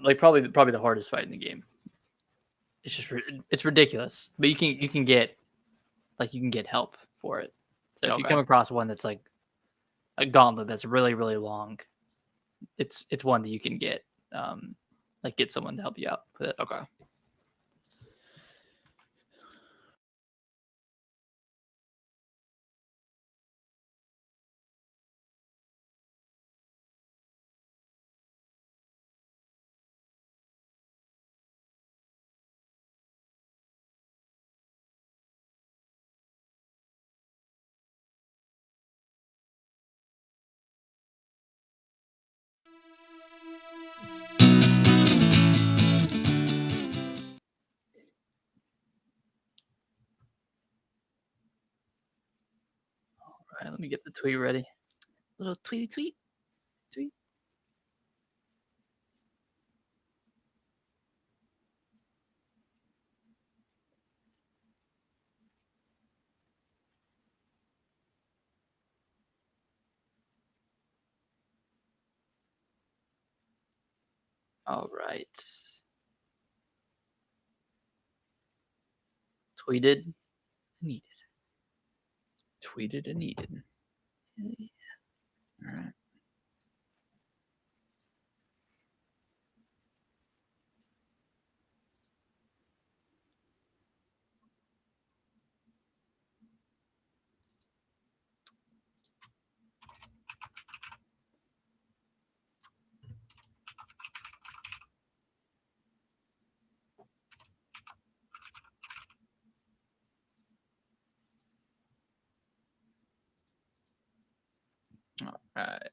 like probably the hardest fight in the game. It's just it's ridiculous, but you can get help for it. So if you come across one that's like a gauntlet that's really really long, it's one that you can get get someone to help you out with it. Okay. All right, let me get the tweet ready. Little tweet. All right. Tweeted, needed. Tweeted and needed. Yeah. All right. All right.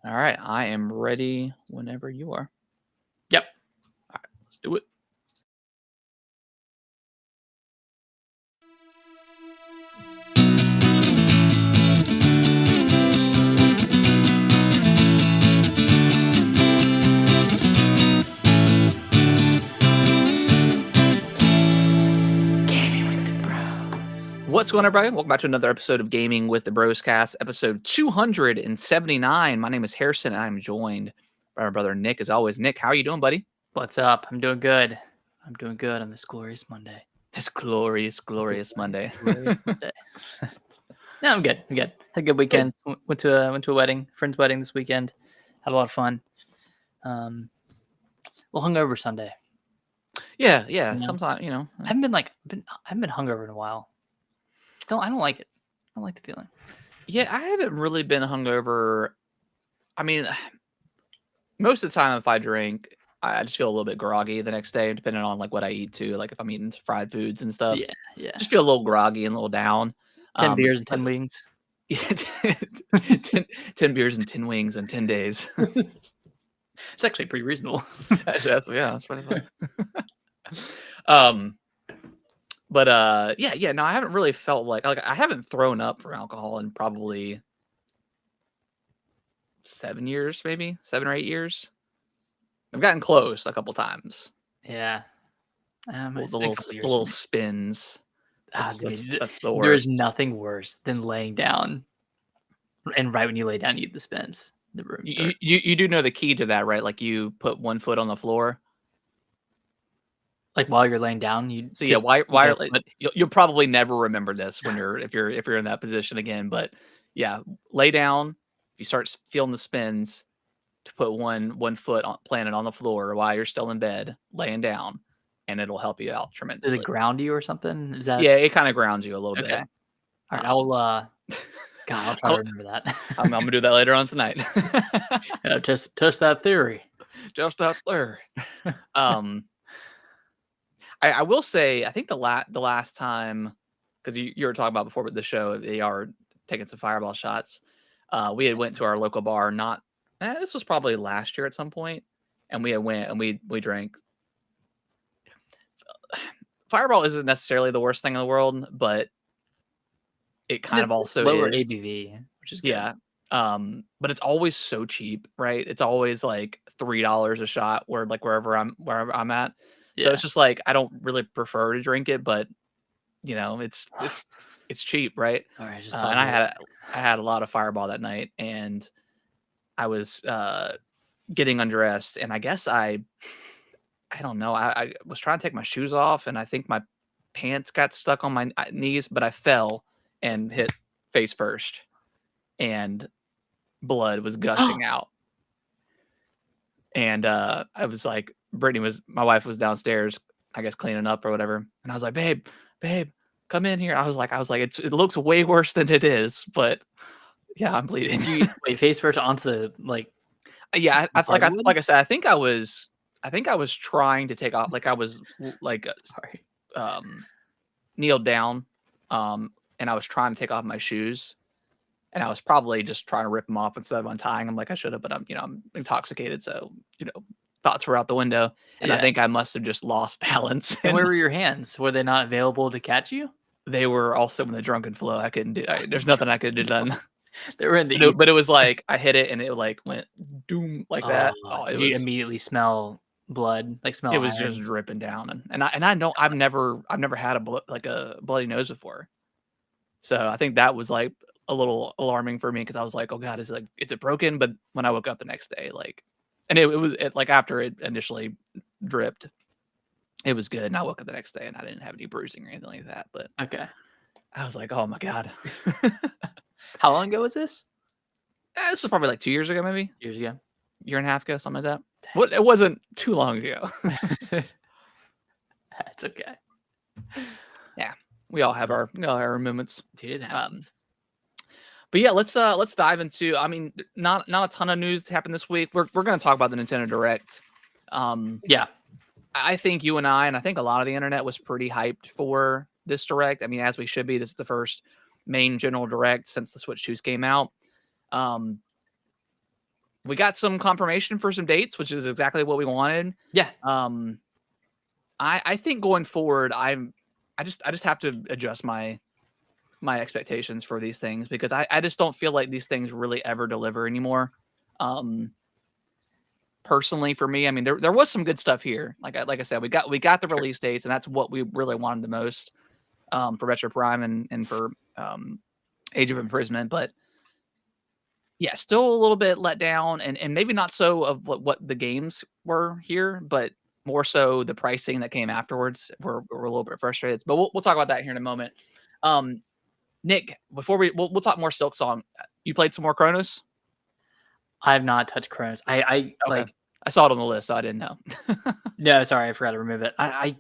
All right. I am ready whenever you are. Yep. All right. Let's do it. What's going on, everybody? Welcome back to another episode of Gaming with the Bros Cast, episode 279. My name is Harrison, and I'm joined by my brother Nick, as always. Nick, how are you doing, buddy? What's up? I'm doing good. I'm doing good on this glorious Monday. This glorious Monday. Glorious Monday. No, I'm good. Had a good weekend. Good. Went to a wedding, friend's wedding this weekend. Had a lot of fun. Well, hungover Sunday. Yeah. Sometimes, you know. I haven't been hungover in a while. I don't like it. I don't like the feeling. Yeah, I haven't really been hungover. I mean, most of the time if I drink, I just feel a little bit groggy the next day, depending on like what I eat too. Like if I'm eating fried foods and stuff. Yeah. Just feel a little groggy and a little down. 10 beers and 10 wings. Yeah, 10 beers and 10 wings in 10 days. It's actually pretty reasonable. That's pretty fun. But no, I haven't really felt like I haven't thrown up from alcohol in probably 7 years, maybe 7 or 8 years. I've gotten close a couple times. Yeah. The little spins. That's the worst. There is nothing worse than laying down, and right when you lay down, you eat the spins. The room. You do know the key to that, right? Like you put one foot on the floor. Like while you're laying down, you'll probably never remember this when if you're in that position again. But yeah, lay down. If you start feeling the spins, to put one foot planted on the floor while you're still in bed, laying down, and it'll help you out tremendously. Does it ground you or something? Is that? Yeah, it kind of grounds you a little bit. All right, I'll try to remember that. I'm gonna do that later on tonight. Test that theory. Just that theory. I will say, I think the last time, because you were talking about before the show, they are taking some fireball shots. We had went to our local bar. This was probably last year at some point, and we went and we drank. Fireball isn't necessarily the worst thing in the world, but it kind of also lower is ABV, which is good. Yeah. But it's always so cheap, right? It's always like $3 a shot, wherever I'm at. So it's just like I don't really prefer to drink it, but you know, it's it's cheap, right? All right, just And I had a lot of Fireball that night, and I was getting undressed, and I guess I don't know. I was trying to take my shoes off, and I think my pants got stuck on my knees, but I fell and hit face first, and blood was gushing out. And I was like, my wife was downstairs, I guess cleaning up or whatever, and I was like, babe, come in here. I was like, it looks way worse than it is, but yeah, I'm bleeding. Did you wait face first onto the like? Yeah, Hardwood? like I said, I think I was trying to take off, like I was like Sorry. kneeled down, and I was trying to take off my shoes, and I was probably just trying to rip them off instead of untying them like I should have, but I'm intoxicated, so thoughts were out the window, and I think I must have just lost balance. And where were your hands? Were they not available to catch you? They were also in the drunken flow. I couldn't do. There's nothing I could have done. They were in the. But it was like I hit it and it like went doom like that. Did you immediately smell blood? Like smell? It was iron? just dripping down, and I know I've never had a bloody nose before, so I think that was like a little alarming for me because I was like, oh god, is it broken? But when I woke up the next day, like, and it was like after it initially dripped, it was good, and I woke up the next day and I didn't have any bruising or anything like that. But okay, I was like, oh my god. How long ago was this? This was probably like 2 years ago, maybe Years ago. year and a half ago, something like that. Well, it wasn't too long ago. That's okay. Yeah, we all have our moments. Dude, it happens. But yeah, let's dive into. I mean, not a ton of news happened this week. We're going to talk about the Nintendo Direct. Yeah, I think you and I think a lot of the internet was pretty hyped for this Direct. I mean, as we should be. This is the first main general Direct since the Switch 2s came out. We got some confirmation for some dates, which is exactly what we wanted. Yeah. I think going forward, I just have to adjust my expectations for these things because I just don't feel like these things really ever deliver anymore. Personally, for me, I mean, there was some good stuff here. Like I said, we got the release dates, and that's what we really wanted the most for Retro Prime and for Age of Imprisonment. But yeah, still a little bit let down, and maybe not so of what the games were here, but more so the pricing that came afterwards. We're a little bit frustrated, but we'll talk about that here in a moment. Nick, before we'll talk more Silksong. You played some more Chronos? I have not touched Chronos. I saw it on the list, so I didn't know. No, sorry, I forgot to remove it. I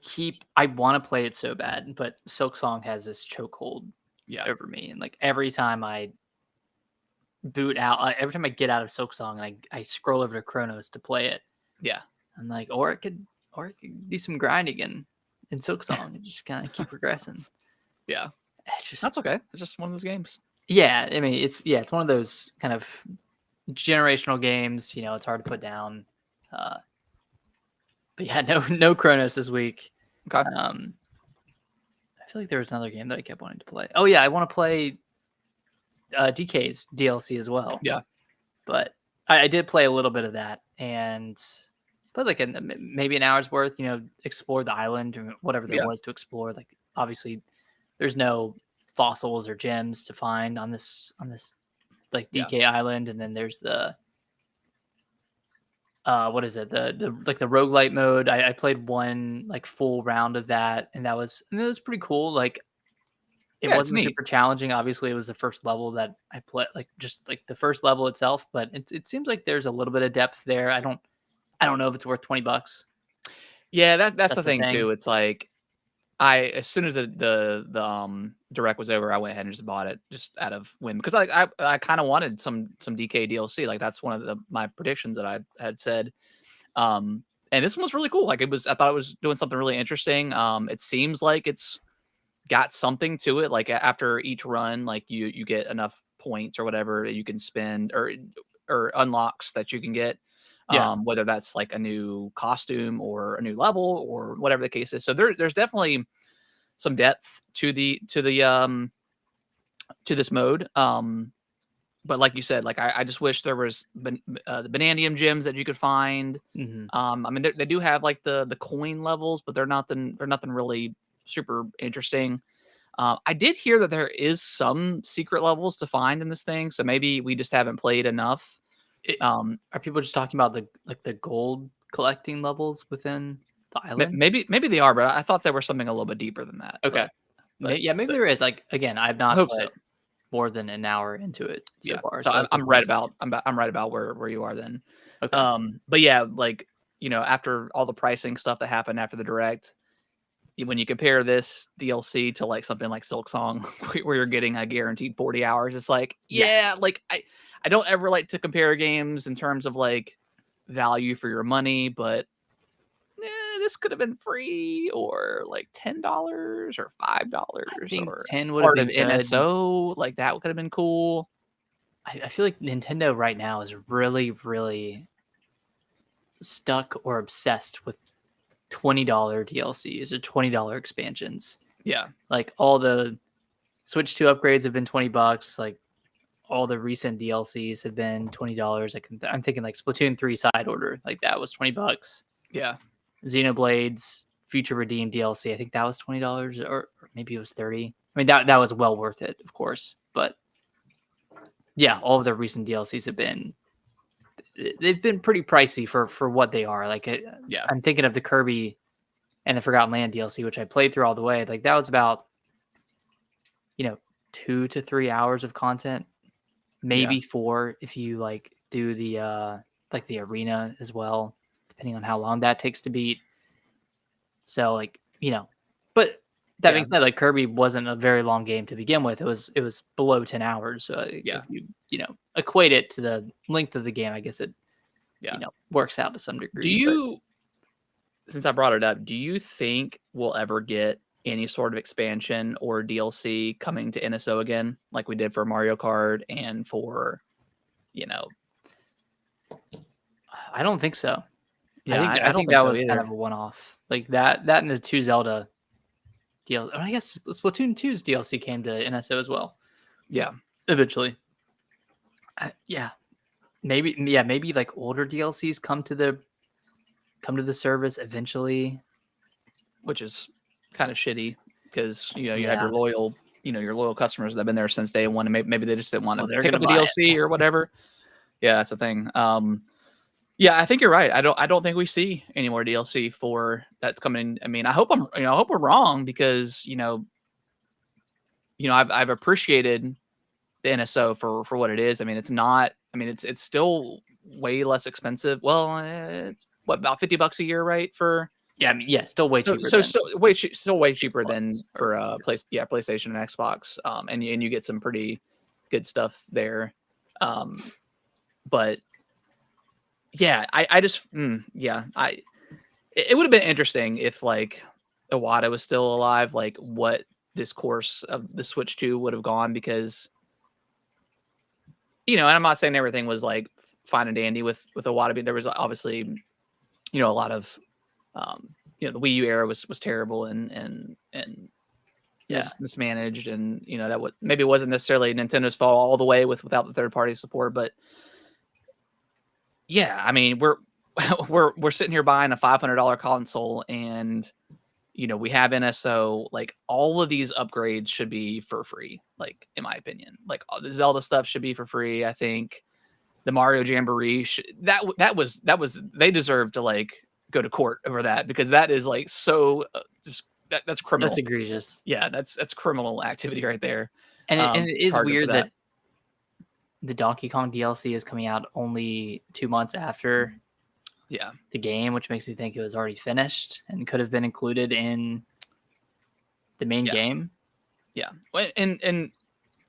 want to play it so bad, but Silksong has this chokehold over me, and like every time I boot out, every time I get out of Silksong and I scroll over to Chronos to play it. Yeah, I'm like, or it could do some grinding in Silksong and just kind of keep progressing. Yeah, it's just that's okay. It's just one of those games. Yeah, I mean, it's one of those kind of generational games. It's hard to put down. But yeah, no Chronos this week. Okay. I feel like there was another game that I kept wanting to play. Oh yeah, I want to play DK's DLC as well. Yeah, but I did play a little bit of that and played like maybe an hour's worth. Explore the island or whatever there was to explore. Like obviously, there's no fossils or gems to find on this like DK Island, and then there's the what is it, the roguelite mode. I played one like full round of that, and it was pretty cool. Like it wasn't super challenging. Obviously, it was the first level that I played, like just like the first level itself, but it seems like there's a little bit of depth there. I don't know if it's worth $20. Yeah, that's the thing too. It's like as soon as the Direct was over, I went ahead and just bought it just out of whim because I kind of wanted some DK DLC. Like that's one of my predictions that I had said. And this one was really cool. Like I thought it was doing something really interesting. It seems like it's got something to it. Like after each run, like you get enough points or whatever that you can spend or unlocks that you can get. Whether that's like a new costume or a new level or whatever the case is. So there's definitely some depth to this mode. But like you said, like I just wish there was the Bananium gems that you could find. Mm-hmm. I mean they do have like the coin levels, but they're nothing really super interesting. I did hear that there is some secret levels to find in this thing, so maybe we just haven't played enough. Are people just talking about the gold collecting levels within the island? Maybe they are, but I thought there was something a little bit deeper than that. Okay. Yeah, maybe there is. Like again, I've I not hope put so. more than an hour into it so far. So So I'm right about where you are then. okay. But yeah, like after all the pricing stuff that happened after the direct, when you compare this DLC to like something like Silksong, where you're getting a guaranteed 40 hours, it's like, like I don't ever like to compare games in terms of like value for your money, but this could have been free or like $10 or $5 I think or 10 would have part of been good. NSO. Like that could have been cool. I feel like Nintendo right now is really, really stuck or obsessed with $20 DLCs or $20 expansions. Yeah. Like all the Switch 2 upgrades have been $20. Like all the recent DLCs have been $20. I'm thinking like Splatoon 3 side order, like that was $20. Yeah. Xenoblades Future Redeemed DLC, I think that was $20 or maybe it was 30. I mean that was well worth it, of course. But yeah, all of the recent DLCs they've been pretty pricey for what they are. Like I'm thinking of the Kirby and the Forgotten Land DLC, which I played through all the way. Like that was about 2 to 3 hours of content, maybe 4 if you like do the the arena as well, depending on how long that takes to beat. So but that being said, like Kirby wasn't a very long game to begin with. It was below 10 hours. So if you equate it to the length of the game, I guess it works out to some degree. Since I brought it up, do you think we'll ever get any sort of expansion or DLC coming to NSO again, like we did for Mario Kart and for, I don't think so. Yeah, I think that was kind of a one-off. Like that and the 2 Zelda DLC. I guess Splatoon 2's DLC came to NSO as well. Yeah, eventually. Maybe like older DLCs come to the service eventually, which is kind of shitty because you have your loyal customers that have been there since day one, and maybe they just didn't want to pick up the DLC or whatever. Yeah, that's the thing. Yeah, I think you're right. I don't think we see any more DLC for that's coming. I mean, I hope we're wrong because I've appreciated the NSO for what it is. I mean, it's not. I mean, it's still way less expensive. Well, it's about $50 a year, right? For still way cheaper. Still way cheaper than for PlayStation and Xbox. And you get some pretty good stuff there. But yeah, it would have been interesting if like Iwata was still alive, like what this course of the Switch 2 would have gone, because and I'm not saying everything was like fine and dandy with Iwata, but there was obviously a lot of the Wii U era was terrible and mismanaged, and that maybe it wasn't necessarily Nintendo's fault all the way without the third party support, but yeah, I mean we're sitting here buying a $500 console, and we have NSO. Like all of these upgrades should be for free, like in my opinion. Like all the Zelda stuff should be for free. I think the Mario Jamboree that was they deserve to like go to court over that, because that is like so that's criminal. That's egregious. Yeah, that's criminal activity right there. And it is weird that the Donkey Kong DLC is coming out only 2 months after the game, which makes me think it was already finished and could have been included in the main game. Yeah, and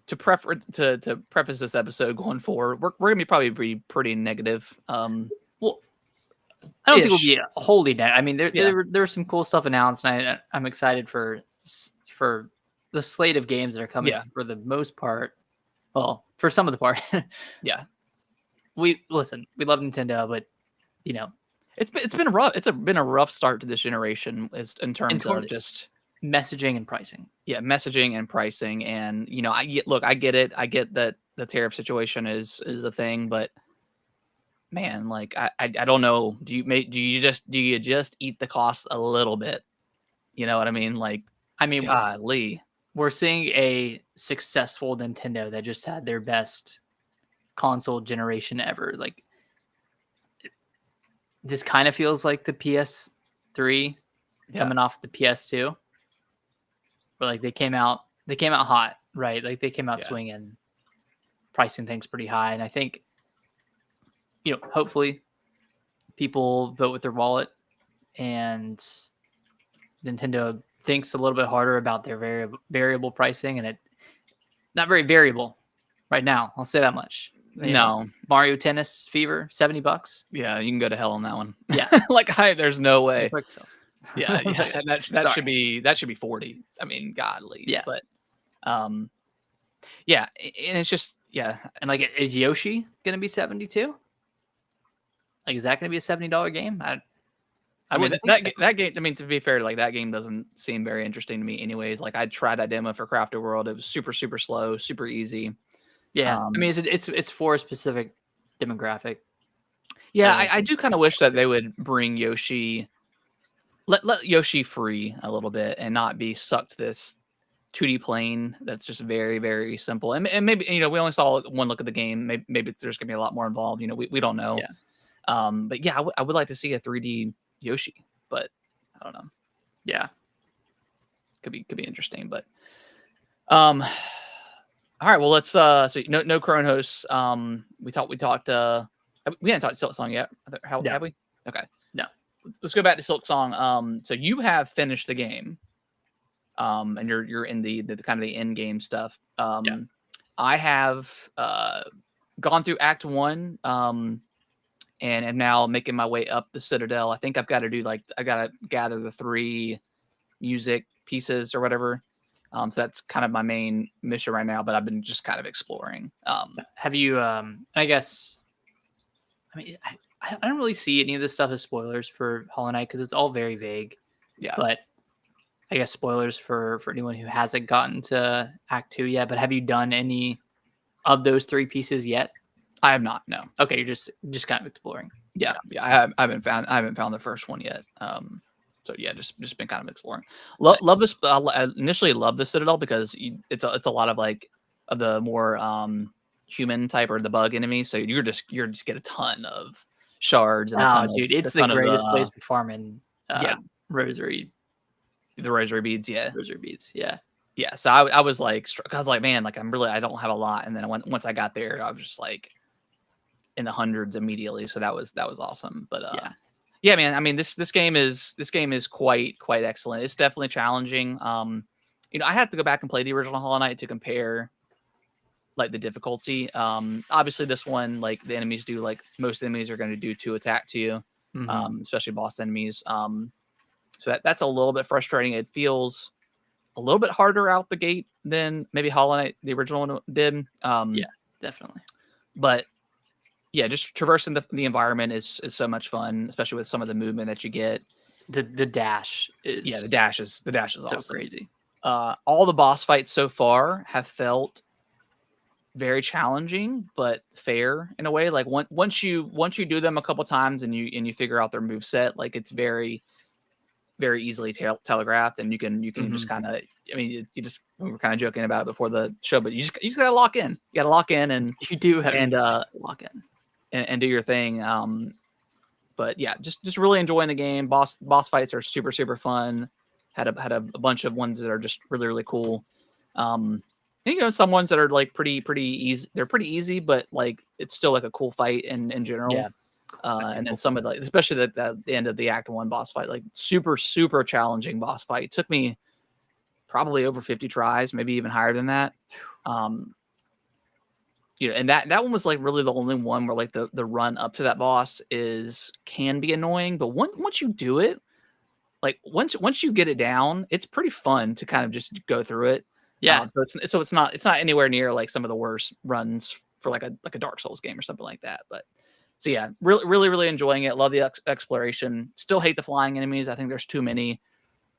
to preface this episode going forward, we're gonna probably be pretty negative. Well, I don't think we'll be wholly negative. I mean, there was some cool stuff announced, and I'm excited for the slate of games that are coming. For the most part, well, for some of the part, we love Nintendo, but it's been rough. It's been a rough start to this generation in terms of just messaging and pricing. Yeah, messaging and pricing, and I get it. I get that the tariff situation is a thing, but man, like I don't know. Do you just eat the cost a little bit? You know what I mean? Like, golly. we're seeing a successful Nintendo that just had their best console generation ever. Like, this kind of feels like the PS3 coming off the PS2, where like they came out hot, right? Like they came out swinging, pricing things pretty high, and I think, hopefully people vote with their wallet, and Nintendo thinks a little bit harder about their variable pricing, and it not very variable right now. I'll say that much. Mario Tennis Fever, $70. Yeah, you can go to hell on that one. Yeah, there's no way. Yeah, that should be 40. I mean, godly. Yeah, but yeah, and it's just and like, is Yoshi gonna be 72? Like, is that gonna be a $70 game? I mean, that game. I mean, to be fair, like that game doesn't seem very interesting to me, anyways. Like I tried that demo for Crafted World. It was super, super slow, super easy. Yeah, I mean, it's for a specific demographic. Yeah, I do kind of wish that they would bring Yoshi, let Yoshi free a little bit, and not be stuck to this 2D plane that's just very, very simple. And maybe we only saw one look at the game. Maybe there's gonna be a lot more involved. We don't know. Yeah. But yeah, I would like to see a 3D Yoshi, but I don't know. Yeah, could be interesting, but all right, well, let's so no Kronos. We talked we hadn't talked Silk Song yet. Have we? Okay. No. Let's go back to Silk Song. So you have finished the game. And you're in the kind of the end game stuff. I have gone through Act 1 and am now making my way up the Citadel. I think I've got to I got to gather the 3 music pieces or whatever. So that's kind of my main mission right now, but I've been just kind of exploring. Have you, I guess, I don't really see any of this stuff as spoilers for Hollow Knight because it's all very vague. Yeah. But I guess spoilers for anyone who hasn't gotten to Act 2 yet. But have you done any of those 3 pieces yet? I have not. No. Okay, you're just kind of exploring. Yeah. I haven't found the first one yet. So yeah, just been kind of exploring. Love this. I initially loved the Citadel because it's a lot of like of the more human type or the bug enemies. So you're just get a ton of shards. And it's the greatest place to farm in. Rosary. The rosary beads. Yeah. Rosary beads. Yeah. Yeah. So I was like, man, like I don't have a lot. And then once I got there, I was just like in the hundreds immediately. So that was awesome. But yeah, man. I mean, this game is quite excellent. It's definitely challenging. I had to go back and play the original Hollow Knight to compare like the difficulty. Obviously this one, like the enemies do, like most enemies are going to do 2 attack to you, especially boss enemies. So that's a little bit frustrating. It feels a little bit harder out the gate than maybe Hollow Knight, the original one, did. Yeah, definitely. But yeah, just traversing the environment is so much fun, especially with some of the movement that you get. The dash is the dash is so awesome. Crazy. All the boss fights so far have felt very challenging, but fair in a way. Like once you do them a couple times and you figure out their move set, like it's very, very easily telegraphed, and you can just kind of. I mean, we were kind of joking about it before the show, but you just gotta lock in. You gotta lock in, and you do have lock in and do your thing. But yeah, just really enjoying the game. Boss fights are super, super fun. Had a bunch of ones that are just really, really cool. And, some ones that are like pretty easy. They're pretty easy, but like it's still like a cool fight in general. Yeah. And then some of the, especially the end of the Act 1 boss fight, like super, super challenging boss fight. It took me probably over 50 tries, maybe even higher than that. And that one was like really the only one where like the run up to that boss can be annoying, but once you do it, like once you get it down, it's pretty fun to kind of just go through it. Yeah. So it's not anywhere near like some of the worst runs for like a Dark Souls game or something like that. But so yeah, really, really, really enjoying it. Love the exploration. Still hate the flying enemies. I think there's too many.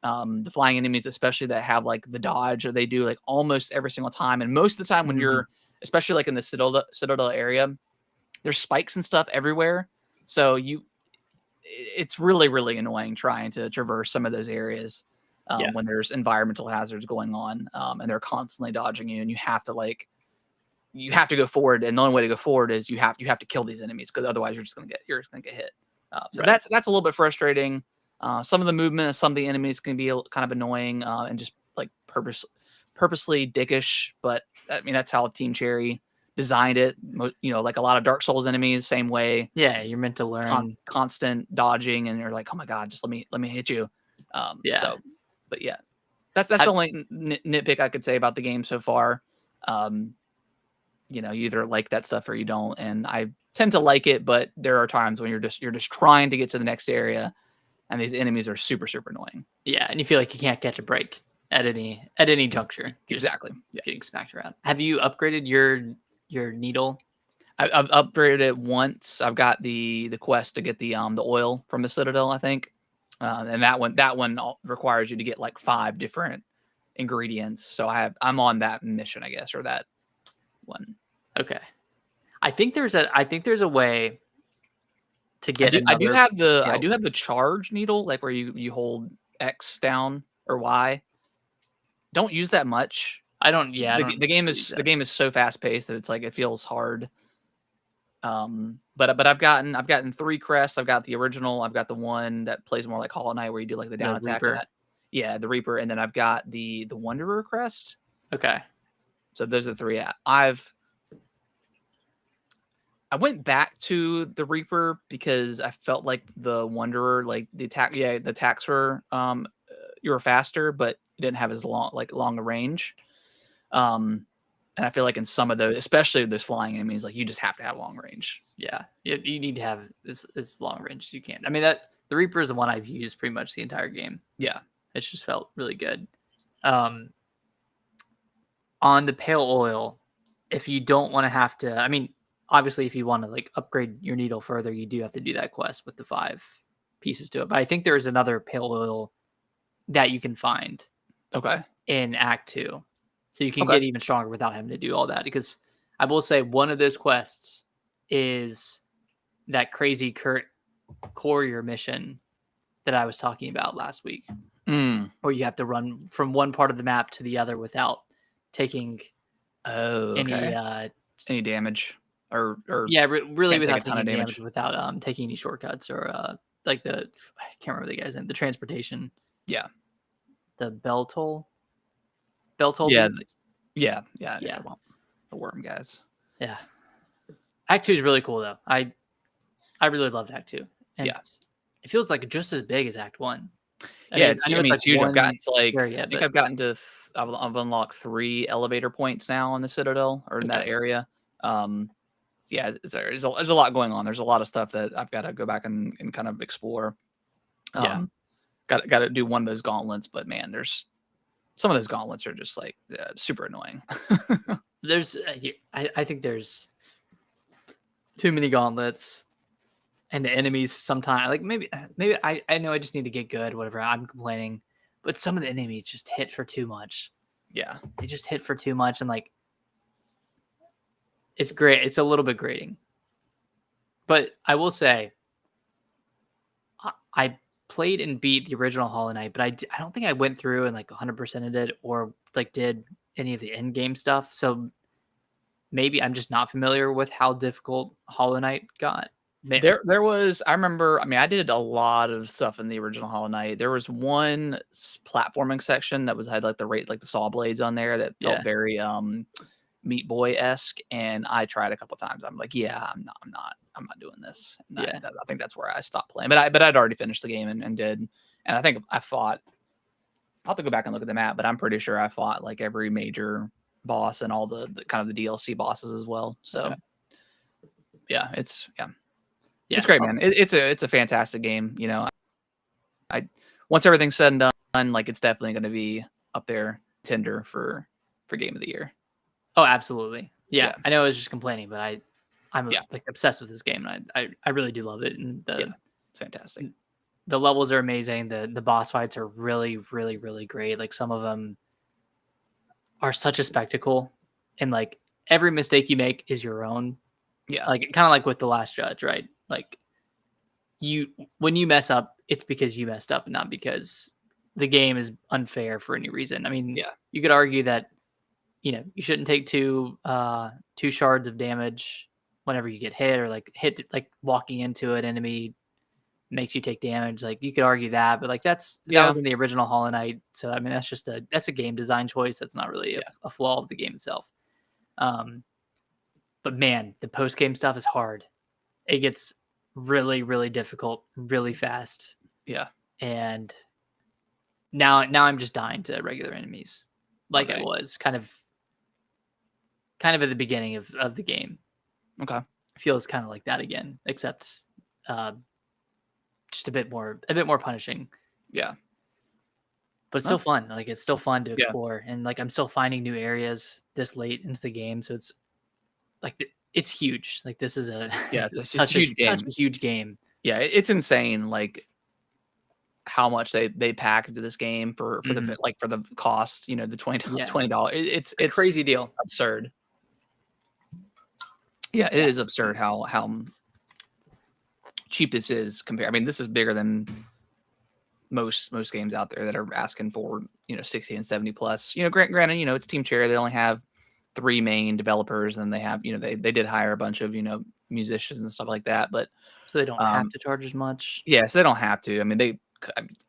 The flying enemies, especially that have like the dodge, or they do like almost every single time. And most of the time when you're, especially like in the Citadel area, there's spikes and stuff everywhere. So it's really, really annoying trying to traverse some of those areas. when there's environmental hazards going on, and they're constantly dodging you, and you have to go forward, and the only way to go forward is you have to kill these enemies, because otherwise you're just gonna get hit. So that's a little bit frustrating. Some of the movement of some of the enemies can be kind of annoying, and just like purposely dickish, but I mean that's how Team Cherry designed it. Like a lot of Dark Souls enemies, same way. Yeah, you're meant to learn constant dodging, and you're like, oh my god, just let me hit you. So, but yeah, that's the only nitpick I could say about the game so far. You either like that stuff or you don't, and I tend to like it, but there are times when you're just trying to get to the next area, and these enemies are super annoying. Yeah, and you feel like you can't catch a break at any juncture. Exactly. Getting smacked around. Have you upgraded your needle? I've upgraded it once. I've got the quest to get the oil from the Citadel, I think, and that one requires you to get like 5 different ingredients. So I'm on that mission, I guess, or that one. Okay, I think there's a way to get. I do have the charge needle, like where you hold X down or Y. Don't use that much. I don't. Yeah, the game is so fast paced that it's like it feels hard. But I've gotten 3 crests. I've got the original. I've got the one that plays more like Hollow Knight, where you do like the down attack. Yeah, the Reaper, and then I've got the Wanderer crest. Okay. So those are the 3. I went back to the Reaper because I felt like the Wanderer, like the attacks were you were faster, but you didn't have as long a range. And I feel like in some of those, especially those flying enemies, like you just have to have long range. Yeah, you need to have as long range as you can. I mean, that the Reaper is the one I've used pretty much the entire game. Yeah, it's just felt really good. On the Pale Oil, if you don't want to have to, I mean, obviously, if you want to like upgrade your needle further, you do have to do that quest with the 5 pieces to it. But I think there's another Pale Oil that you can find. Okay. In Act 2. So you can get even stronger without having to do all that. Because I will say one of those quests is that crazy Kurt Courier mission that I was talking about last week. Where you have to run from one part of the map to the other without taking any damage. Or really without taking damage, without taking any shortcuts or like I can't remember the guy's name, the transportation. Yeah. The Beltol. Yeah. The worm guys. Yeah. Act 2 is really cool though. I really loved Act 2. And it feels like just as big as Act 1. It's huge. I've gotten to I've gotten to I've unlocked 3 elevator points now in the Citadel or in that area. There's a lot going on. There's a lot of stuff that I've got to go back and kind of explore. Got to do one of those gauntlets, but man, there's some of those gauntlets are just like super annoying. There's I think there's too many gauntlets, and the enemies sometimes like maybe I know I just need to get good, whatever. I'm complaining, but some of the enemies just hit for too much. Yeah, they just hit for too much, and like it's great. It's a little bit grating, but I will say I played and beat the original Hollow Knight, but I don't think I went through and like 100%ed it or like did any of the end game stuff. So maybe I'm just not familiar with how difficult Hollow Knight got. There was, I remember, I mean, I did a lot of stuff in the original Hollow Knight. There was one platforming section that had like the saw blades on there that felt very Meat Boy-esque, and I tried a couple times. I'm like, I'm not doing this. And I think that's where I stopped playing. But I'd already finished the game and did. And I think I fought. I'll have to go back and look at the map, but I'm pretty sure I fought like every major boss and all the kind of the DLC bosses as well. So it's great, man. It's a fantastic game. I once everything's said and done, like it's definitely going to be up there, contender for game of the year. Oh, absolutely. Yeah. I know I was just complaining, but I'm like obsessed with this game, and I really do love it. And it's fantastic. The levels are amazing. The boss fights are really, really, really great. Like some of them are such a spectacle, and like every mistake you make is your own. Yeah. Like kind of like with The Last Judge, right? Like when you mess up, it's because you messed up and not because the game is unfair for any reason. I mean, Yeah. you could argue that you shouldn't take two shards of damage whenever you get hit, or like hit like walking into an enemy makes you take damage. Like you could argue that, but like that was in the original Hollow Knight. So I mean that's a game design choice. That's not really a flaw of the game itself. But man, the post game stuff is hard. It gets really, really difficult really fast. Yeah. And now I'm just dying to regular enemies. Like I was kind of at the beginning of the game. Okay. It feels kind of like that again, except just a bit more punishing. Yeah. But it's still fun. Like it's still fun to explore, and like I'm still finding new areas this late into the game. So it's like it's huge. Like this is it's such a huge game. Yeah, it's insane. Like how much they pack into this game for the for the cost. The $20. It's a crazy deal. Absurd. Yeah, it is absurd how cheap this is compared. I mean, this is bigger than most games out there that are asking for 60 and 70 plus. Granted, it's Team Cherry. They only have 3 main developers, and they have they did hire a bunch of musicians and stuff like that. But so they don't have to charge as much. Yeah, so they don't have to. I mean,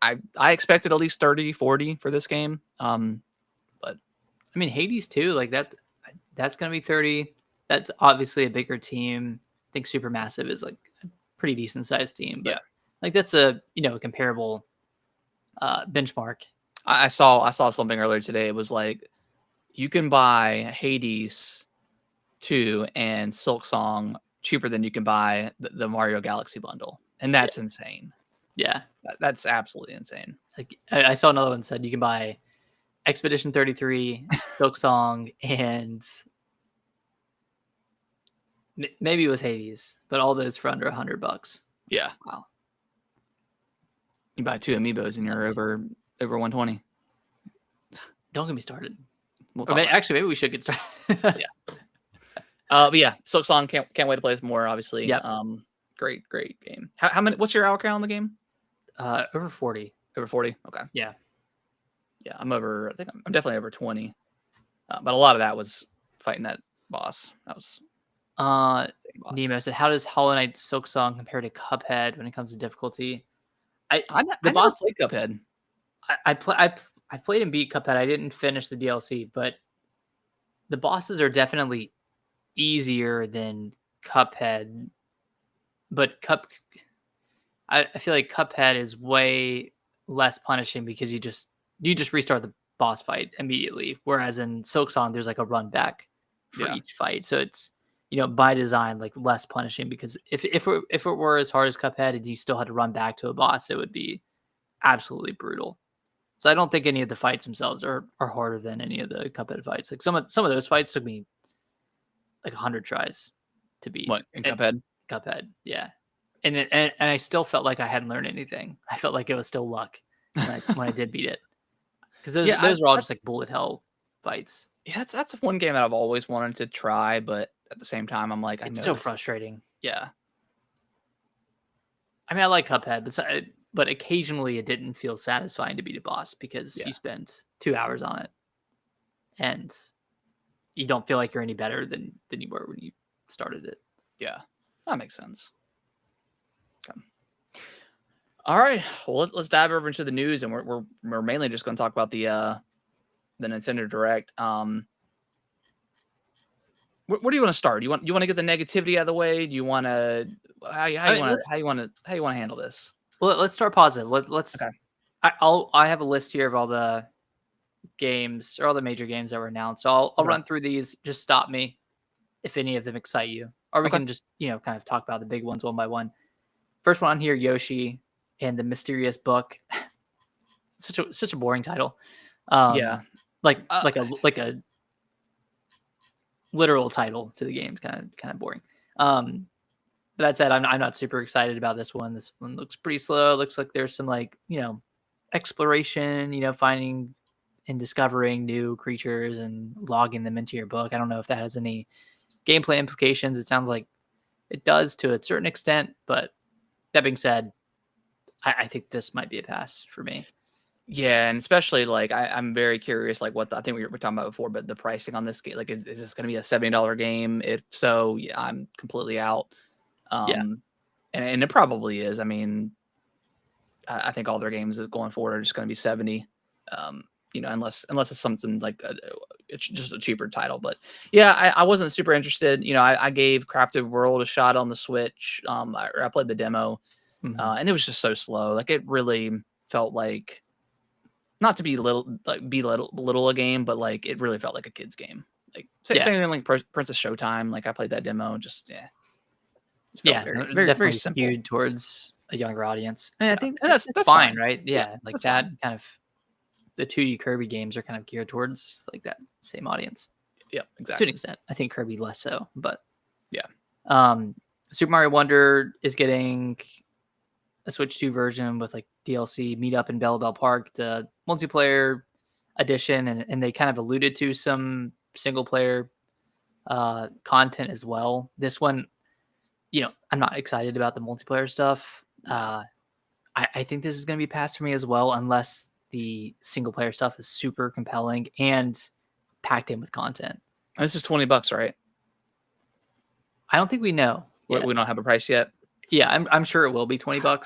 I expected at least 30, 40 for this game. But I mean, Hades too. Like that's gonna be 30. That's obviously a bigger team. I think Supermassive is like a pretty decent sized team. But like that's a comparable benchmark. I saw something earlier today. It was like you can buy Hades 2 and Silksong cheaper than you can buy the Mario Galaxy bundle, and that's insane. Yeah, that's absolutely insane. Like I saw another one said you can buy Expedition 33, Silksong, and maybe it was Hades, but all those for under $100. Yeah. Wow. You buy 2 amiibos and you're over 120. Don't get me started. Maybe we should get started. Yeah. But yeah, Silksong can't wait to play this more. Obviously. Yeah. Great game. How many? What's your hour count on the game? Over 40. Over 40. Okay. Yeah. Yeah, I'm definitely over 20. But a lot of that was fighting that boss. That was. Nemo said, "How does Hollow Knight Silksong compare to Cuphead when it comes to difficulty?" I never played Cuphead. I played and beat Cuphead. I didn't finish the DLC, but the bosses are definitely easier than Cuphead. But I feel like Cuphead is way less punishing because you just restart the boss fight immediately, whereas in Silksong there's like a run back for each fight. So it's by design like less punishing, because if it were as hard as Cuphead and you still had to run back to a boss, it would be absolutely brutal. So I don't think any of the fights themselves are harder than any of the Cuphead fights. Like some of those fights took me like 100 tries to beat. What, in Cuphead? Cuphead, yeah. And I still felt like I hadn't learned anything. I felt like it was still luck when I did beat it. Because those are all just like bullet hell fights. Yeah, that's one game that I've always wanted to try, but at the same time, I'm like, it's so frustrating. Yeah. I mean, I like Cuphead, but occasionally it didn't feel satisfying to beat a boss because you spent 2 hours on it, and you don't feel like you're any better than you were when you started it. Yeah, that makes sense. Okay. All right, well let's dive over into the news, and we're mainly just going to talk about the Nintendo Direct. Where do you want to start? You want to get the negativity out of the way? Do you want to how you want to handle this? Well, let's start positive. Let's. Okay. I have a list here of all the games or all the major games that were announced. So I'll run through these. Just stop me if any of them excite you, or we can just kind of talk about the big ones one by one. First one on here, Yoshi and the Mysterious Book. such a boring title. Like a literal title to the game, kind of boring. But that said, I'm not super excited about this one. This one looks pretty slow. It looks like there's some exploration, finding and discovering new creatures and logging them into your book. I don't know if that has any gameplay implications. It sounds like it does to a certain extent, but that being said, I think this might be a pass for me. Yeah, and especially like I'm very curious, like I think we were talking about before, but the pricing on this game, like, is this going to be a $70 game? If so, yeah, I'm completely out. Yeah. And it probably is. I mean, I think all their games going forward are just going to be 70. Unless it's something like it's just a cheaper title. But yeah, I wasn't super interested. I gave Crafted World a shot on the Switch. I played the demo, and it was just so slow. Like, it really felt like, not to be belittle a game, but like it really felt like a kid's game. Like, same thing like Princess Showtime. Like, I played that demo, just it felt very definitely simple. skewed towards a younger audience. I think that's fine, right? Yeah, like that fine. Kind of, the 2D Kirby games are kind of geared towards like that same audience. Yeah, exactly. To an extent. I think Kirby less so, but yeah. Super Mario Wonder is getting a Switch 2 version with like DLC, Meet Up in Bell Park, the multiplayer edition, and they kind of alluded to some single player content as well. This one, I'm not excited about the multiplayer stuff. I think this is going to be passed for me as well, unless the single player stuff is super compelling and packed in with content. This is $20, right? I don't think we know. We don't have a price yet. Yeah, I'm sure it will be $20.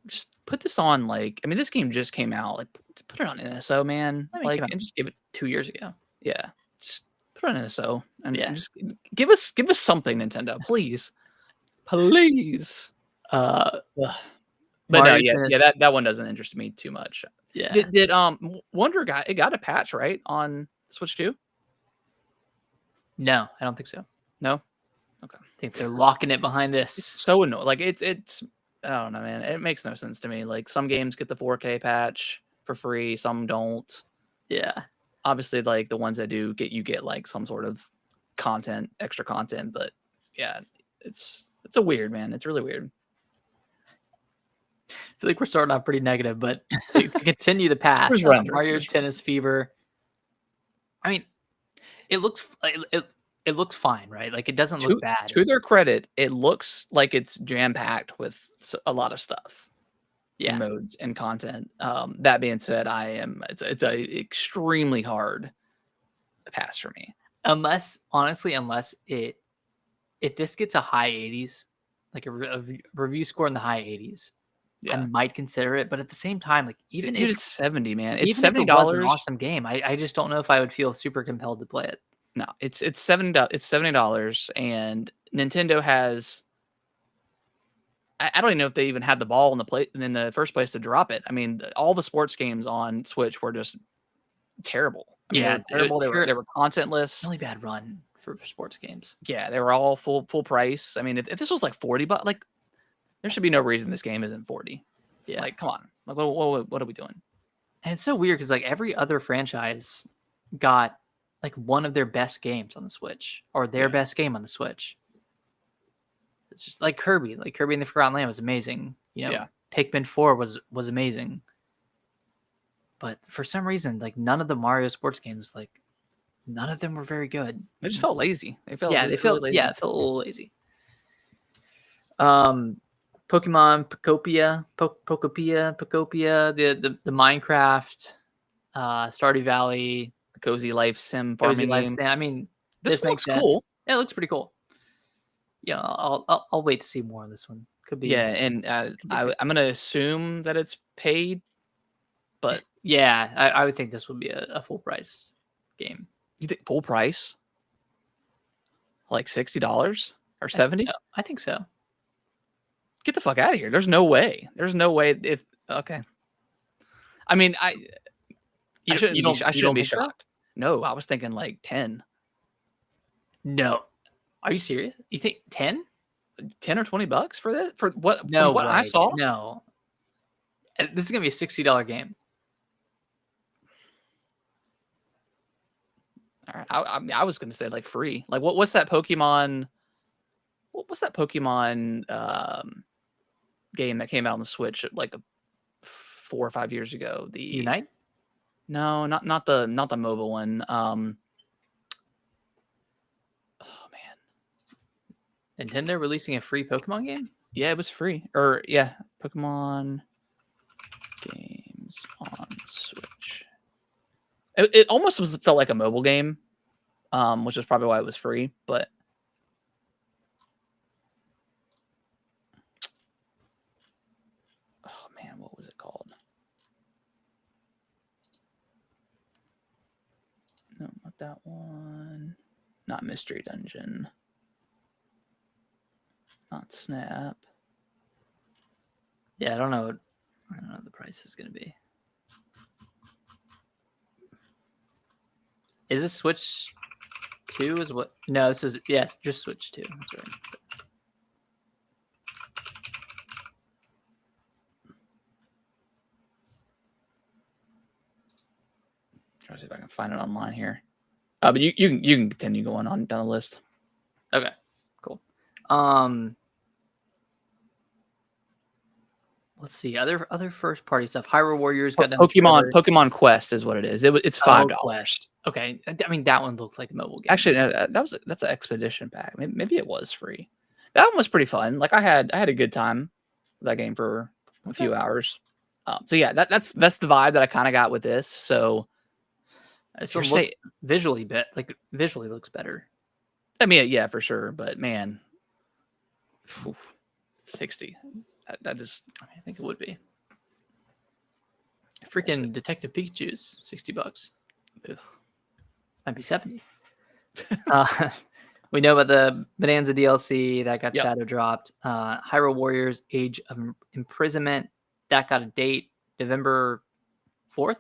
Just put this on, like, I mean, this game just came out. Like, put it on NSO, man. And just give it 2 years ago. Yeah, just put it on NSO and just give us something, Nintendo, please, please. But no, that one doesn't interest me too much. Yeah. Did Wonder got a patch, right, on Switch 2? No, I don't think so. No. Okay. I think they're locking it behind this. It's so annoying. Like, it's I don't know, man. It makes no sense to me. Like, some games get the 4K patch for free, some don't. Yeah. Obviously, like, the ones that do get like some sort of extra content, but yeah, it's a weird, man. It's really weird. I feel like we're starting off pretty negative, but to continue the path, Mario Tennis Fever. I mean, it looks fine, right? Like, it doesn't look bad. To their credit, it looks like it's jam-packed with a lot of stuff. And modes and content. That being said, it's a extremely hard pass for me. Unless if this gets a high 80s, like a review score in the high 80s, I might consider it. But at the same time, like, even if it's 70, man, it's $70. It was an awesome game. I just don't know if I would feel super compelled to play it. No, it's $70. It's $70, and Nintendo has. I don't even know if they even had the ball in the first place to drop it. I mean, all the sports games on Switch were just terrible. They were terrible. They were contentless. Really bad run for sports games. Yeah, they were all full price. I mean, if this was like $40, like, there should be no reason this game isn't 40. Yeah, like, come on, like, what are we doing? And it's so weird because like every other franchise got like one of their best games on the Switch or their best game on the Switch. It's just like Kirby and the Forgotten Land was amazing. Pikmin 4 was amazing. But for some reason, like, none of the Mario sports games, like, none of them were very good. They just felt lazy. They felt lazy. It felt a little lazy. Pokemon Pokopia, the Minecraft, Stardew Valley, the Cozy Life Sim farming game. I mean, this looks cool. Yeah, it looks pretty cool. Yeah, I'll wait to see more on this one. Could be. Yeah, and I'm gonna assume that it's paid, but yeah, I would think this would be a full price game. You think full price? Like $60 or $70? I think so. Get the fuck out of here! There's no way. Okay. I mean, I shouldn't be shocked. So? No, I was thinking like 10. No. Are you serious? You think 10? $10 or $20 for this? For what? No, what I saw? No. This is gonna be a $60 game. All right. I was gonna say like free. Like, what's that Pokemon? What's that Pokemon game that came out on the Switch like 4 or 5 years ago? The Unite? No, not the mobile one. Nintendo releasing a free Pokemon game? Yeah, it was free. Or Pokemon games on It almost felt like a mobile game, which is probably why it was free. But oh man, what was it called? No, not that one. Not Mystery Dungeon. Not Snap. Yeah, I don't know what the price is going to be. Is this Switch 2 is what? No, this is, yes, just Switch 2. That's right. Try to see if I can find it online here. But you can continue going on down the list. Okay, cool. Let's see other first party stuff. Hyrule Warriors got done. Pokemon Quest is what it is. It's $5. Okay, I mean that one looked like a mobile game. Actually, no, that's an expedition pack. Maybe it was free. That one was pretty fun. Like I had a good time with that game for a few hours. So yeah, that's the vibe that I kind of got with this. So visually looks better. I mean, yeah, for sure. But man, 60. That is. I think it would be. Freaking Detective Pikachu's $60. Ugh. Might be 70. We know about the Bonanza DLC that got shadow dropped. Hyrule Warriors Age of Imprisonment that got a date, November 4th.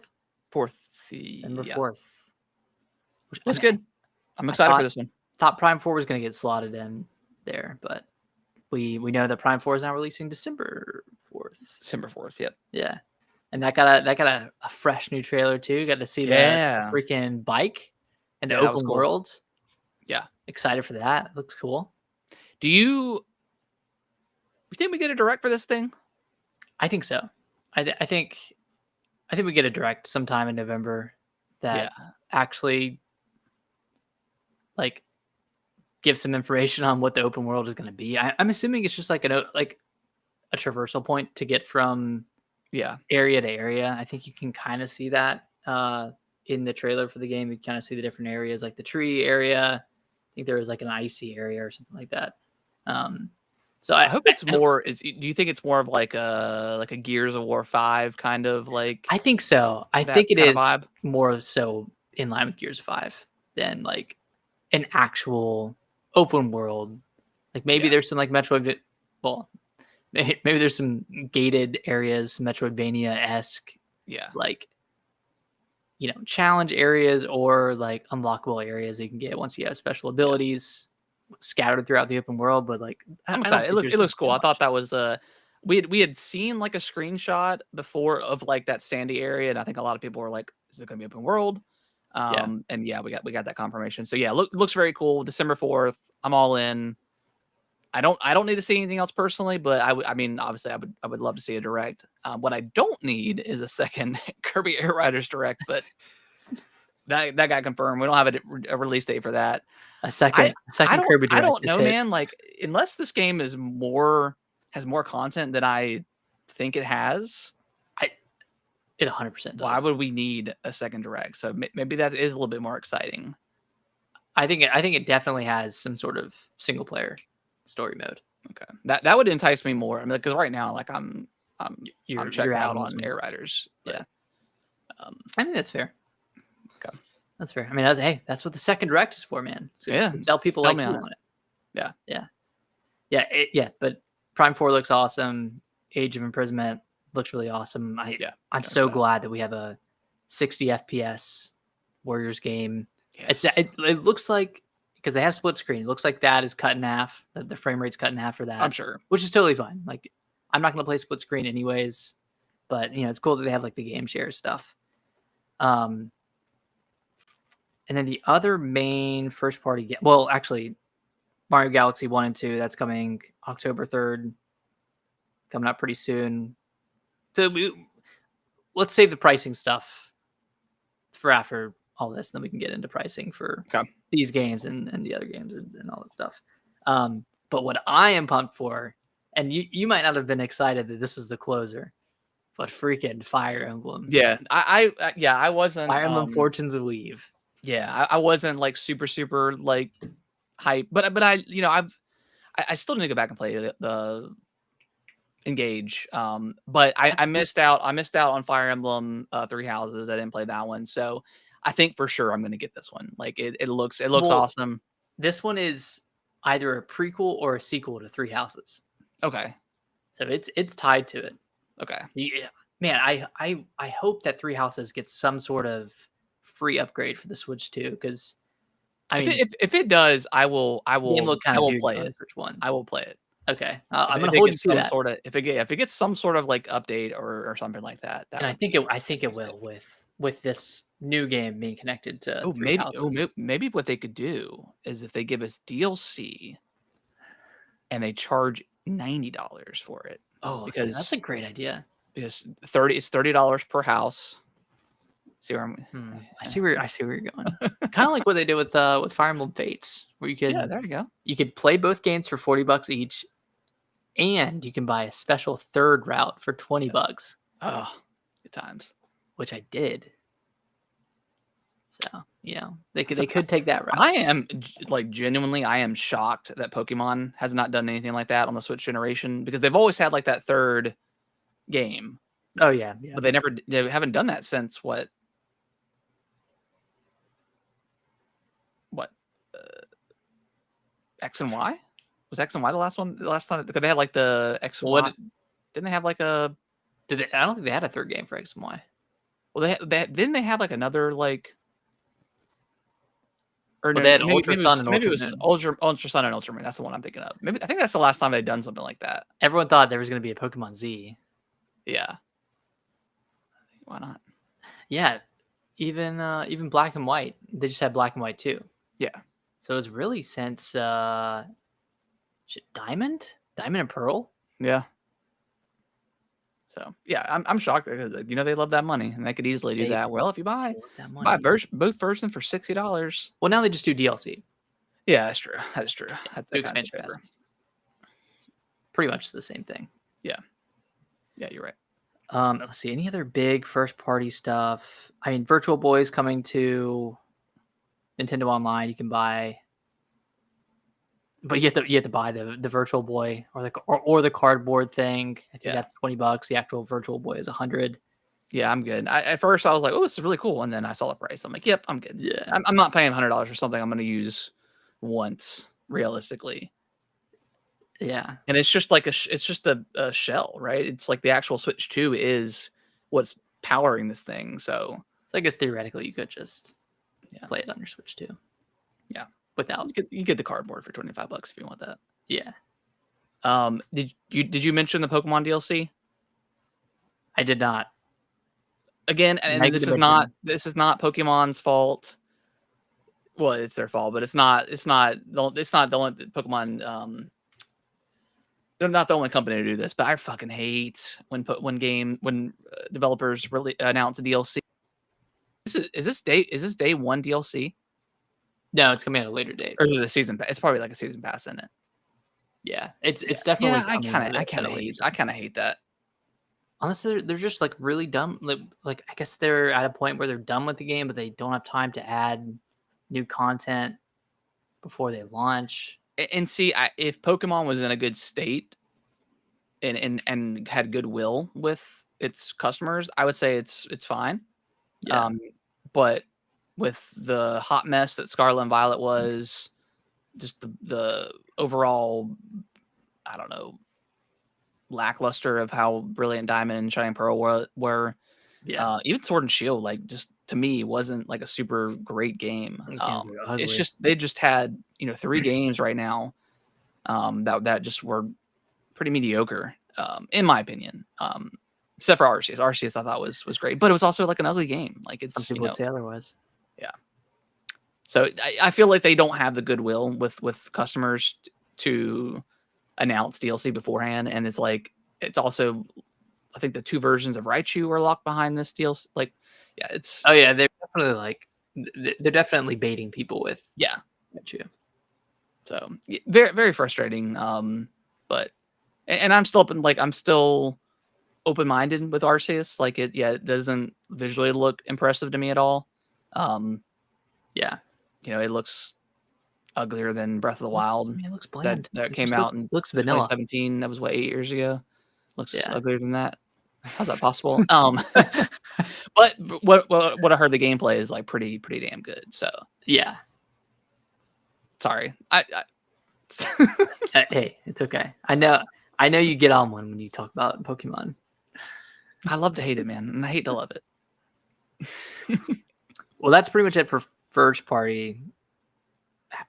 November 4th. Which that's good. I'm excited for this one. Thought Prime 4 was going to get slotted in there, but we know that Prime 4 is now releasing December 4th. December 4th, yep. Yeah. And that got a fresh new trailer too. Got to see the freaking bike and the open world. Yeah. Excited for that. Looks cool. Do you think we get a direct for this thing? I think so. I think we get a direct sometime in November that actually like give some information on what the open world is going to be. I'm assuming it's just like a traversal point to get from area to area. I think you can kind of see that in the trailer for the game. You kind of see the different areas, like the tree area. I think there was like an icy area or something like that. So I hope it's more. Do you think it's more of like a Gears of War 5 kind of like? I think so. I think it is more so in line with Gears 5 than like an actual open world. Like maybe there's some like Metroid. Well, maybe there's some gated areas, Metroidvania-esque. Yeah. Like, challenge areas or like unlockable areas you can get once you have special abilities scattered throughout the open world. But like, I'm excited. It looks cool. I thought that was we had seen like a screenshot before of like that sandy area, and I think a lot of people were like, "Is it going to be open world?" And we got that confirmation. So yeah, looks very cool. December 4th. I'm all in. I don't need to see anything else personally, but I mean, obviously, I would love to see a direct. What I don't need is a second Kirby Air Riders direct, but that got confirmed. We don't have a release date for that. A second Kirby direct. I don't know, man. Like, unless this game has more content than I think it has, it 100% does. Why would we need a second direct? So maybe that is a little bit more exciting. I think it definitely has some sort of single player story mode. Okay, that would entice me more. I mean, because right now, like I'm checked out on Air Riders. Yeah, I think that's fair. Okay, that's fair. I mean, that's what the second direct is for, man. So tell people like you on it. Yeah. But Prime 4 looks awesome. Age of Imprisonment looks really awesome. I'm so glad that we have a 60 FPS Warriors game. Yes. It looks like, because they have split screen, it looks like that is cut in half. The frame rate's cut in half for that. I'm sure, which is totally fine. Like, I'm not going to play split screen anyways, but it's cool that they have like the game share stuff. And then the other main first party game, well, actually, Mario Galaxy 1 and 2, that's coming October 3rd, coming up pretty soon. Let's save the pricing stuff for after all this, and then we can get into pricing for these games and the other games and all that stuff. But what I am pumped for, and you might not have been excited that this was the closer, but freaking Fire Emblem. Yeah, I wasn't. Fire Emblem Fortunes of Weave. Yeah, I wasn't like super like hype, but I I still need to go back and play the Engage. But I missed out. I missed out on Fire Emblem Three Houses. I didn't play that one, so I think for sure I'm going to get this one. Like it looks awesome. This one is either a prequel or a sequel to Three Houses. Okay. So it's tied to it. Okay. Yeah, man, I hope that Three Houses gets some sort of free upgrade for the Switch too, because I mean, if it does, I will play it. Switch One. I will play it. Okay, I'm gonna hold you to that. If it gets some sort of like update or something like that, and I think it will with this new game being connected to. Maybe what they could do is if they give us DLC and they charge $90 for it. Oh, because that's a great idea. Because it's $30 per house. See where I see where you're going. Kind of like what they did with Fire Emblem Fates, where you could there you go. You could play both games for $40 each, and you can buy a special third route for $20. Oh, good times. Which I did. So they could take that route. I am genuinely shocked that Pokemon has not done anything like that on the Switch generation, because they've always had like that third game. Oh yeah. But they haven't done that since what X and Y? Was X and Y the last one? The last time, because they had like the X and Y. Didn't they have like a? I don't think they had a third game for X and Y. Well, didn't they have like another like? Or they had Ultra Sun and Ultra Moon. Ultra Sun and Ultra Moon. That's the one I'm thinking of. I think that's the last time they'd done something like that. Everyone thought there was going to be a Pokemon Z. Yeah. Why not? Yeah, even Black and White. They just had Black and White too. Yeah. So it's really since Diamond and Pearl. Yeah. So yeah, I'm shocked because they love that money and they could easily do that. Well, if you buy both versions for $60. Well, now they just do DLC. Yeah, that's true. That is true. Yeah, expansion passes. Pretty much the same thing. Yeah. Yeah, you're right. Let's see. Any other big first party stuff? I mean, Virtual Boy is coming to Nintendo Online. You can buy, but you have to buy the Virtual Boy or the cardboard thing. I think that's $20. The actual Virtual Boy is $100. Yeah, I'm good. At first I was like, oh, this is really cool, and then I saw the price. I'm like, yep, I'm good. Yeah, I'm not paying $100 for something I'm going to use once, realistically. Yeah, and it's just like it's just a shell, right? It's like the actual Switch 2 is what's powering this thing. So I guess theoretically you could just play it on your Switch 2. Yeah, without you get the cardboard for $25 if you want that. Yeah. Did you mention the Pokemon DLC? I did not. Again, and this is not Pokemon's fault. Well, it's their fault, but it's not the only Pokemon. They're not the only company to do this, but I fucking hate when developers really announce a DLC. Is this day one DLC? No, it's coming at a later date. Or is it a season pass? It's probably like a season pass, isn't it? Yeah, it's definitely. Yeah, I kind of hate that. Honestly, they're just like really dumb. Like I guess they're at a point where they're done with the game, but they don't have time to add new content before they launch. And see, if Pokemon was in a good state and had goodwill with its customers, I would say it's fine. Yeah. But with the hot mess that Scarlet and Violet was, just the overall, I don't know, lackluster of how Brilliant Diamond and Shining Pearl were. Yeah. Even Sword and Shield, like, just to me, wasn't like a super great game. It's just they just had 3 games right now that just were pretty mediocre, in my opinion. Except for Arceus. Arceus I thought was great, but it was also like an ugly game. Like it's some people would say otherwise. Yeah. So I feel like they don't have the goodwill with customers to announce DLC beforehand, and it's like it's also, I think the 2 versions of Raichu are locked behind this deal. Like, yeah, it's. Oh yeah, they're definitely baiting people with Raichu. So very very frustrating. But and I'm still open-minded with Arceus. Like it doesn't visually look impressive to me at all. Yeah, it looks uglier than Breath of the Wild. It looks bland. That It came just out in looks vanilla. 2017. That was what, 8 years ago. Looks Yeah. uglier than that. How's that possible? But what I heard, the gameplay is like pretty damn good. So yeah. Sorry, Hey, it's okay. I know you get on one when you talk about Pokemon. I love to hate it, man, and I hate to love it. Well, that's pretty much it for first party.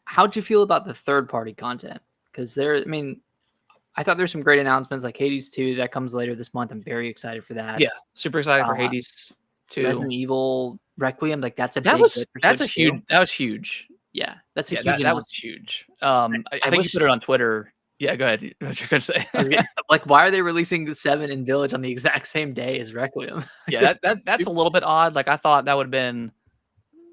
How'd you feel about the third party content? Because I thought there's some great announcements like Hades 2 that comes later this month. I'm very excited for that. Yeah, super excited for Hades 2. Resident Evil Requiem, like that was huge. Yeah, that's a huge. That was huge. I think you put it on Twitter. Yeah, go ahead. What you're gonna say? Like, why are they releasing the 7 in Village on the exact same day as Requiem? Yeah, that's a little bit odd. Like, I thought that would have been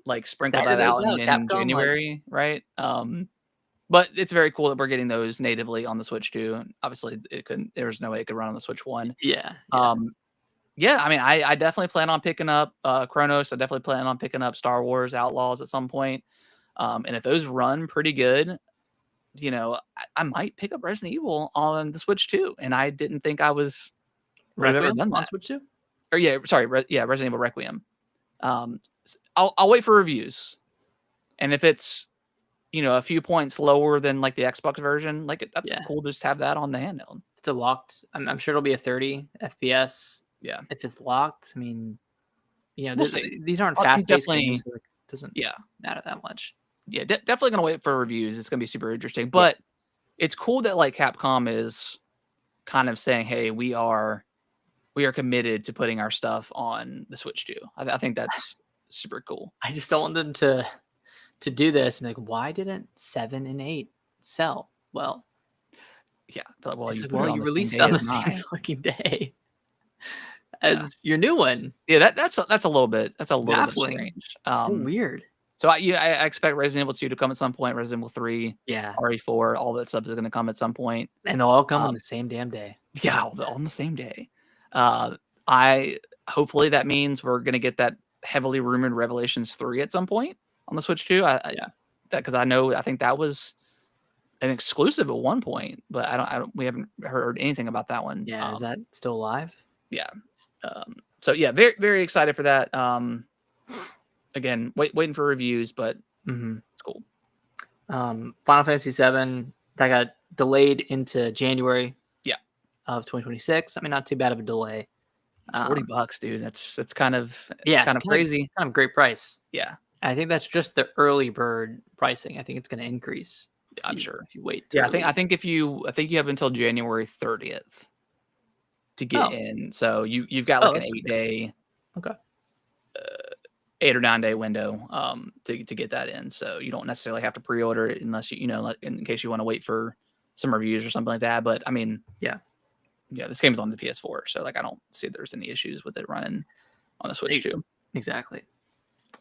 like sprinkled that out in Capcom, January, right? But it's very cool that we're getting those natively on the Switch too. Obviously, there was no way it could run on the Switch 1. Yeah. Yeah. I mean, I definitely plan on picking up Chronos. I definitely plan on picking up Star Wars Outlaws at some point. And if those run pretty good, I might pick up Resident Evil on the Switch too. And I didn't think I was ever done that on Switch 2. Or Resident Evil Requiem. I'll wait for reviews, and if it's a few points lower than like the Xbox version, like that's cool to just have that on the handheld. It's a locked. I'm sure it'll be a 30 FPS. Yeah, if it's locked, I mean, we'll see. These aren't fast-paced games, so it doesn't matter that much. Yeah, definitely gonna wait for reviews. It's gonna be super interesting, but it's cool that like Capcom is kind of saying, "Hey, we are committed to putting our stuff on the Switch too." I think that's super cool. I just don't want them to do this and like, why didn't 7 and 8 sell well? Yeah, but you released it on the same fucking day as your new one. Yeah, that's a little bit baffling. Bit strange. So weird. So I expect Resident Evil 2 to come at some point. Resident Evil 3, RE4, all that stuff is going to come at some point, and they'll all come on the same damn day. Yeah, all on the same day. Hopefully that means we're going to get that heavily rumored Revelations 3 at some point on the Switch too. Because I think that was an exclusive at one point, but we haven't heard anything about that one. Yeah, is that still live? Yeah. So yeah, very very excited for that. Again, waiting for reviews, but it's cool. Final Fantasy 7 that got delayed into January. Of 2026. I mean, not too bad of a delay. It's $40, dude. That's kind of crazy. Kind of great price. Yeah, I think that's just the early bird pricing. I think it's going to increase. I'm sure if you wait. Yeah, I think you have until January 30th to get in. So you've got like an 8-day, 8 or 9 day window to get that in. So you don't necessarily have to pre-order it unless in case you want to wait for some reviews or something like that. But I mean, yeah, this game's on the PS4, so like I don't see there's any issues with it running on the Switch too. Exactly.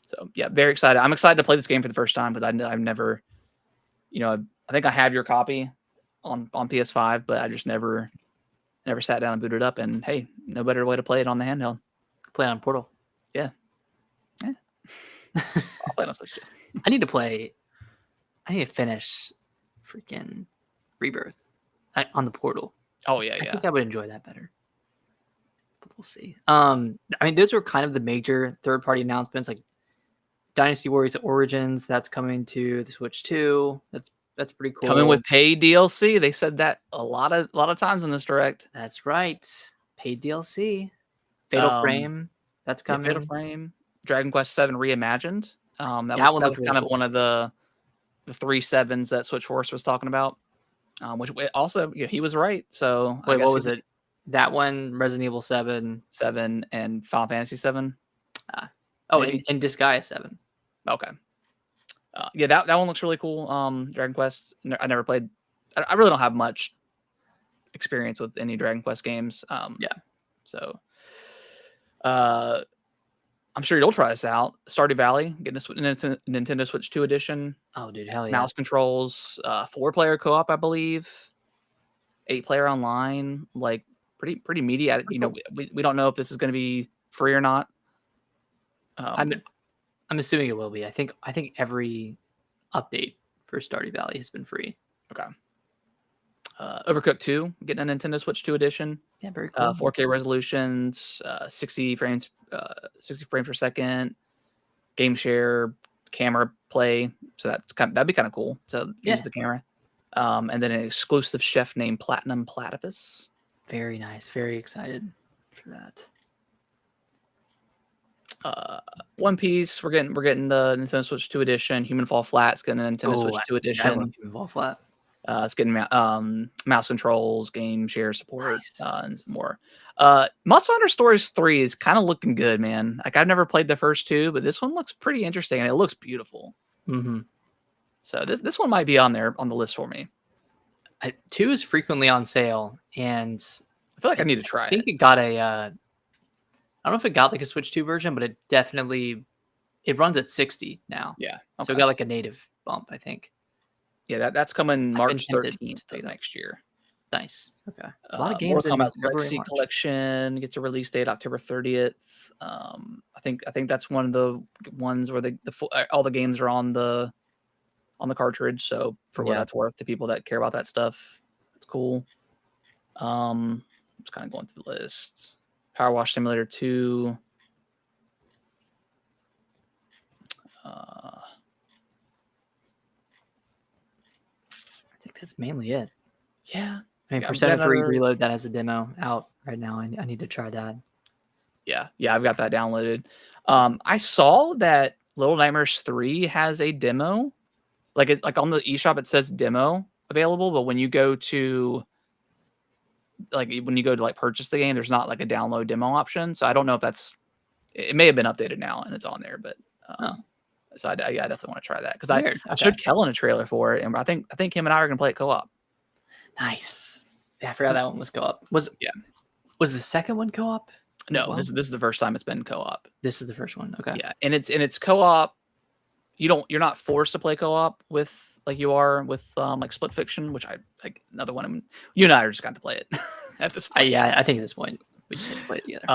So yeah, very excited. I'm excited to play this game for the first time because I've never, I think I have your copy on PS5, but I just never sat down and booted up. And hey, no better way to play it on the handheld. Play it on Portal. Yeah. I'll play it on Switch too. I need to finish freaking Rebirth on the Portal. Oh yeah, I think I would enjoy that better. But we'll see. I mean, those were kind of the major third-party announcements, like Dynasty Warriors Origins. That's coming to the Switch 2. That's pretty cool. Coming with paid DLC. They said that a lot of times in this direct. That's right. Paid DLC. Fatal Frame. That's coming. Fatal Frame. Dragon Quest 7 Reimagined. That was kind of one of the 3 7s that Switch Force was talking about. Which also, he was right. So wait, what was it? That one, Resident Evil 7, and Final Fantasy 7. And Disgaea 7. Okay. Yeah, that one looks really cool. Dragon Quest. I never played. I really don't have much experience with any Dragon Quest games. So, I'm sure you'll try this out. Stardew Valley, getting a Nintendo Switch 2 edition. Oh, dude, hell yeah! Mouse controls, 4-player co-op, I believe. 8-player online, like pretty meaty. We don't know if this is going to be free or not. I'm assuming it will be. I think every update for Stardew Valley has been free. Okay. Overcooked 2 getting a Nintendo Switch 2 edition. Yeah, very cool. 4K resolutions, 60 frames per second, game share, camera play. So that'd be kind of cool to use the camera. And then an exclusive chef named Platinum Platypus. Very nice. Very excited for that. One Piece. We're getting the Nintendo Switch 2 edition. Human Fall Flat's getting a Nintendo Switch 2 edition. I love Human Fall Flat. It's getting mouse controls, game share support, and some more. Monster Hunter Stories 3 is kind of looking good, man. Like I've never played the first 2, but this one looks pretty interesting and it looks beautiful. Mm-hmm. So this one might be on the list for me. 2 is frequently on sale, and I feel like I need to try it. I think it got a. I don't know if it got like a Switch 2 version, but it runs at 60 now. Yeah. Okay. So it got like a native bump, I think. Yeah, that's coming March 13th next year. Nice. Okay. A lot of games. Mortal Kombat Legacy Collection gets a release date October 30th. I think that's one of the ones where all the games are on the cartridge. So for what that's worth to people that care about that stuff, it's cool. Just kind of going through the list. Power Wash Simulator 2. That's mainly it. Yeah. I mean, Persona 3 Reload, that has a demo out right now. I need to try that. Yeah, I've got that downloaded. I saw that Little Nightmares 3 has a demo. Like on the eShop, it says demo available, but when you go to purchase the game, there's not like a download demo option. So I don't know if it may have been updated now and it's on there, but so I definitely want to try that because I showed Kellen a trailer for it, and I think him and I are gonna play it co-op. Nice. Yeah, I forgot that one was co-op. Was the second one co-op? No, this is the first time it's been co-op. This is the first one. Okay. Yeah, and it's co-op. You're not forced to play co-op with like you are with like Split Fiction, which I like another one. You and I are just got to play it at this point. I think at this point we just have to play it together.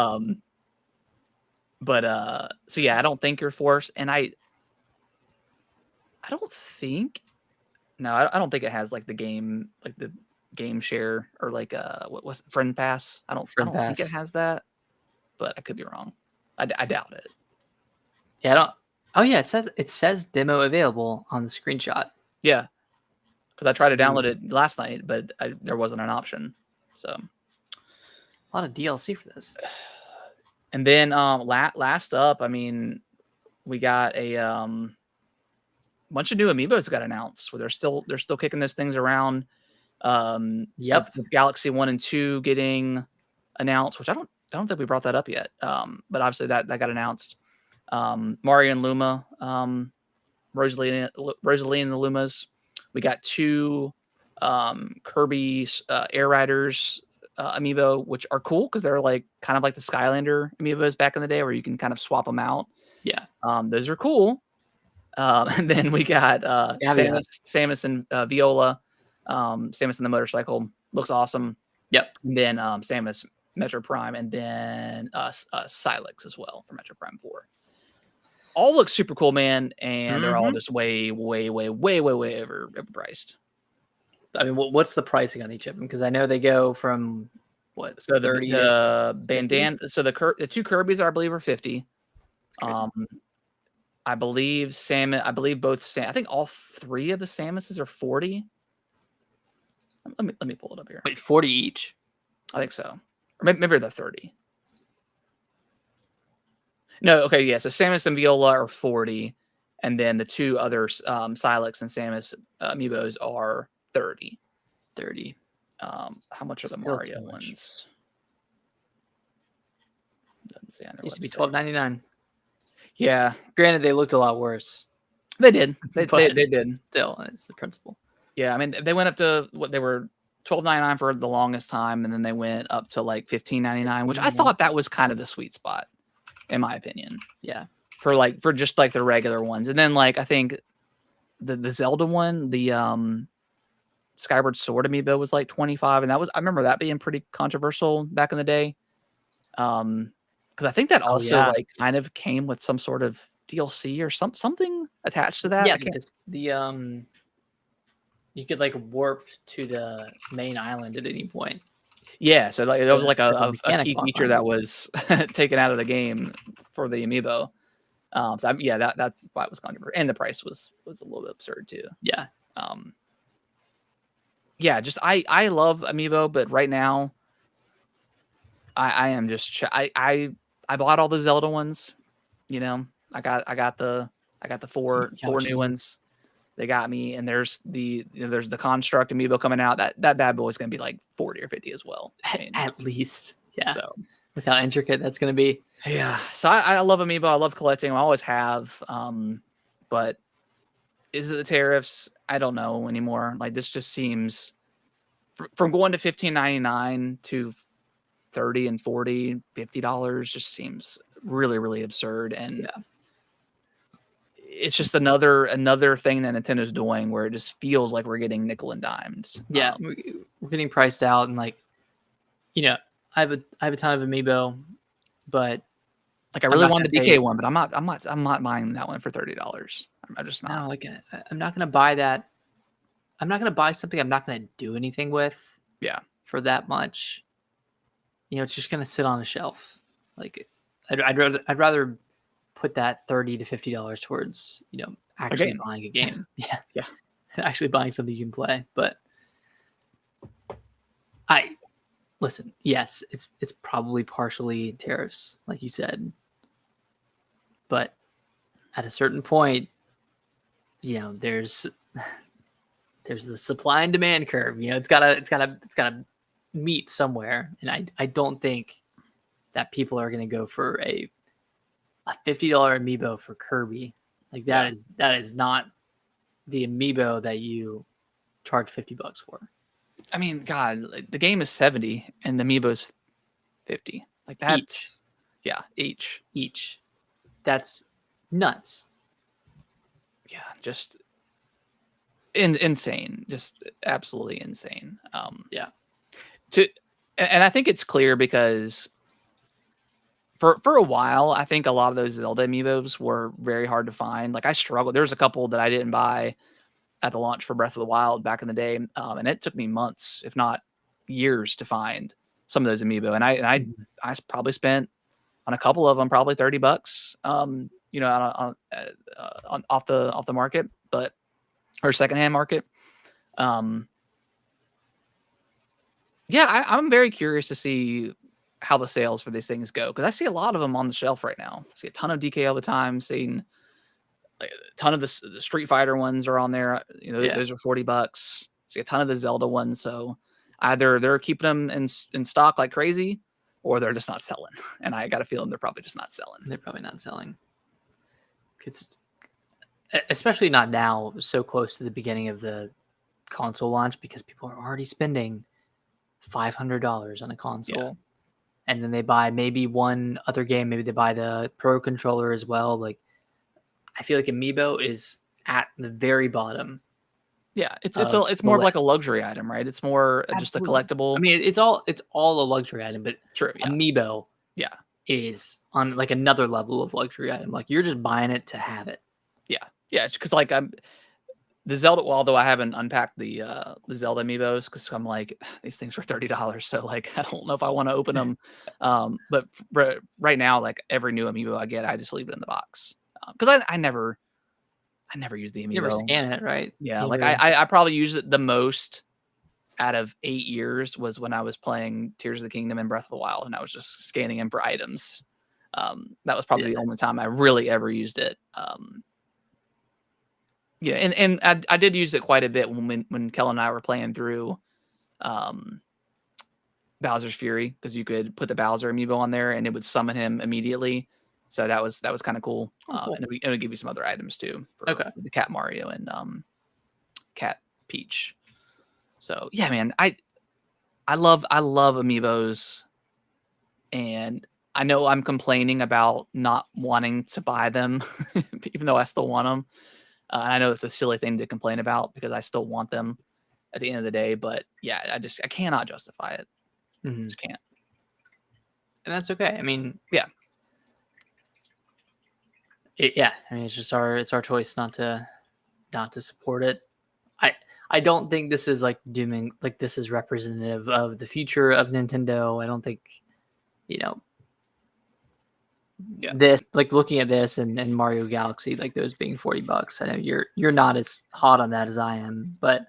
So yeah, I don't think you're forced, and I don't think I don't think it has like the game share or like what was Friend Pass. I don't think it has that, but I could be wrong. I doubt it. Yeah, I don't. Oh yeah, it says demo available on the screenshot. Yeah, because I tried to download it last night, but there wasn't an option. So a lot of DLC for this. And then last up, I mean, we got a bunch of new amiibos got announced. Where they're still kicking those things around. With Galaxy 1 and 2 getting announced, which I don't think we brought that up yet. But obviously that got announced. Mario and Luma, Rosalie and the Lumas. We got 2 Kirby Air Riders amiibo, which are cool because they're like kind of like the Skylander amiibos back in the day, where you can kind of swap them out. Yeah, those are cool. And then we got Samus and Viola. Samus and the motorcycle looks awesome. Yep. And then Samus, Metro Prime, and then Sylix as well for Metro Prime 4. All look super cool, man, and they're all just way overpriced. I mean, what's the pricing on each of them? Because I know they go from what? So the bandana. So the 2 Kirby's, I believe, are 50. I believe I think all 3 of the Samuses are 40. Let me pull it up here. Wait, 40 each? I think so. Or maybe they're 30. No, okay, yeah. So Samus and Viola are 40, and then the 2 other Sylix and Samus amiibos are 30. 30. How much are the Mario ones? Doesn't say on their used website. to be $12.99. Yeah. Granted, they looked a lot worse. They did. They did. Still, it's the principle. Yeah, I mean, they went up to what they were $12.99 for the longest time, and then they went up to like $15.99, which I thought that was kind of the sweet spot, in my opinion. Yeah, for just like the regular ones, and then like I think the Zelda one, the Skyward Sword amiibo was like 25, and I remember that being pretty controversial back in the day. Because I think that also like kind of came with some sort of DLC or something attached to that. Yeah, you could like warp to the main island at any point. Yeah, so like that was like a key feature that was taken out of the game for the amiibo. So that's why it was controversial, and the price was a little bit absurd too. Yeah. Just I love amiibo, but right now I am just I bought all the Zelda ones. You know, I got the 4 new ones. They got me, and there's the Construct amiibo coming out. That bad boy is gonna be like 40 or 50 as well. At least, yeah. So with how intricate that's gonna be. Yeah. So I love amiibo. I love collecting. I always have. But is it the tariffs? I don't know anymore. Like this just seems from going to $15.99 to $30 and $40, $50 just seems really, really absurd. And it's just another thing that Nintendo's doing where it just feels like we're getting nickel and dimes. Yeah, we're getting priced out, and like, you know, I have a ton of amiibo, but like I really want the DK one, but I'm not buying that one for $30. I'm just not. No, like I'm not gonna buy that. I'm not gonna buy something I'm not gonna do anything with. Yeah. For that much, you know, it's just gonna sit on a shelf. Like I'd rather put that $30 to $50 towards, you know, actually buying a game. Yeah. Actually buying something you can play. But listen, yes, it's probably partially tariffs, like you said. But at a certain point, you know, there's the supply and demand curve. You know, it's gotta meet somewhere. And I don't think that people are gonna go for a $50 amiibo for Kirby. Like that is not the amiibo that you charge $50 for. I mean, God, the game is 70 and the amiibo's 50. Like that's each. That's nuts. Yeah, just insane. Just absolutely insane. And I think it's clear because for a while, I think a lot of those Zelda amiibos were very hard to find. Like I struggled. There was a couple that I didn't buy at the launch for Breath of the Wild back in the day, and it took me months, if not years, to find some of those amiibo. And I probably spent on a couple of them probably $30, you know, on off the market, or secondhand market. I'm very curious to see how the sales for these things go, because I see a lot of them on the shelf right now. I see a ton of DK all the time. Seeing a ton of the Street Fighter ones are on there. You know, those are $40. See a ton of the Zelda ones. So either they're keeping them in stock like crazy, or they're just not selling. And I got a feeling they're probably just not selling. They're probably not selling. Because especially not now, so close to the beginning of the console launch, because people are already spending $500 on a console. Yeah. And then they buy maybe one other game. Maybe they buy the Pro Controller as well. Like, I feel like amiibo is at the very bottom. Yeah, it's more of like a luxury item, right? It's more just a collectible. I mean, it's all a luxury item, but true. Yeah. Amiibo, is on like another level of luxury item. Like you're just buying it to have it. Yeah, it's because like the Zelda. Well, although I haven't unpacked the Zelda amiibos, because I'm like, these things were $30, so like I don't know if I want to open them. But right now, like every new amiibo I get, I just leave it in the box, because I never use the amiibo. You never scan it, right? Yeah, like I probably use it the most out of 8 years was when I was playing Tears of the Kingdom and Breath of the Wild, and I was just scanning them for items. That was probably the only time I really ever used it. Yeah, and I did use it quite a bit when Kel and I were playing through Bowser's Fury, because you could put the Bowser amiibo on there and it would summon him immediately. So that was kind of cool. Cool. And it would give you some other items too for the Cat Mario and Cat Peach. So yeah, man, I love amiibos, and I know I'm complaining about not wanting to buy them, even though I still want them. And I know it's a silly thing to complain about because I still want them. at the end of the day. But yeah, I cannot justify it. Mm-hmm. Just can't. And that's okay. I mean, yeah. I mean, it's our choice not to support it. I don't think this is like dooming, like this is representative of the future of Nintendo. I don't think, this, like looking at this and Mario Galaxy, like those being $40. I know you're not as hot on that as I am, but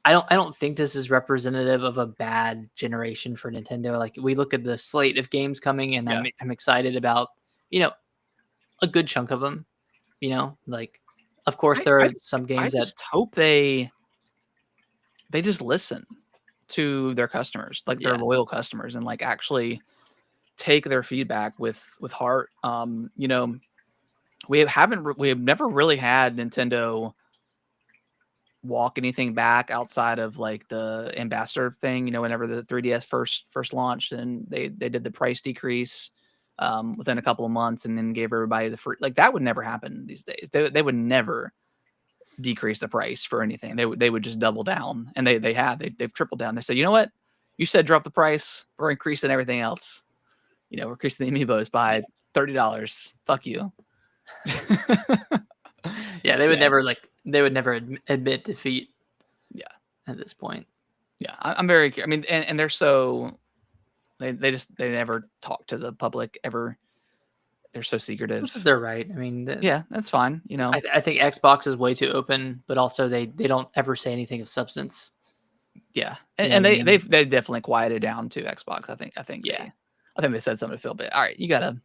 I don't think this is representative of a bad generation for Nintendo. Like we look at the slate of games coming, and I'm excited about, a good chunk of them. Like of course there are some games I just hope they just listen to their customers, like their loyal customers, and like actually take their feedback with heart. We have never really had Nintendo walk anything back outside of like the ambassador thing. Whenever the 3DS first launched, and they did the price decrease within a couple of months, and then gave everybody the free. Like that would never happen these days. They would never decrease the price for anything. They would just double down, and they've tripled down. They said, you know what, you said drop the price, we're increasing everything else. We're increasing the amiibos by $30. Fuck you. Yeah, they would never admit defeat. Yeah, at this point. Yeah, I'm very. I mean, and they're so they never talk to the public ever. They're so secretive. They're right. I mean, yeah, that's fine. I think Xbox is way too open, but also they don't ever say anything of substance. Yeah, and they definitely quieted down to Xbox. I think yeah. I think they said something to Phil, but all right, you gotta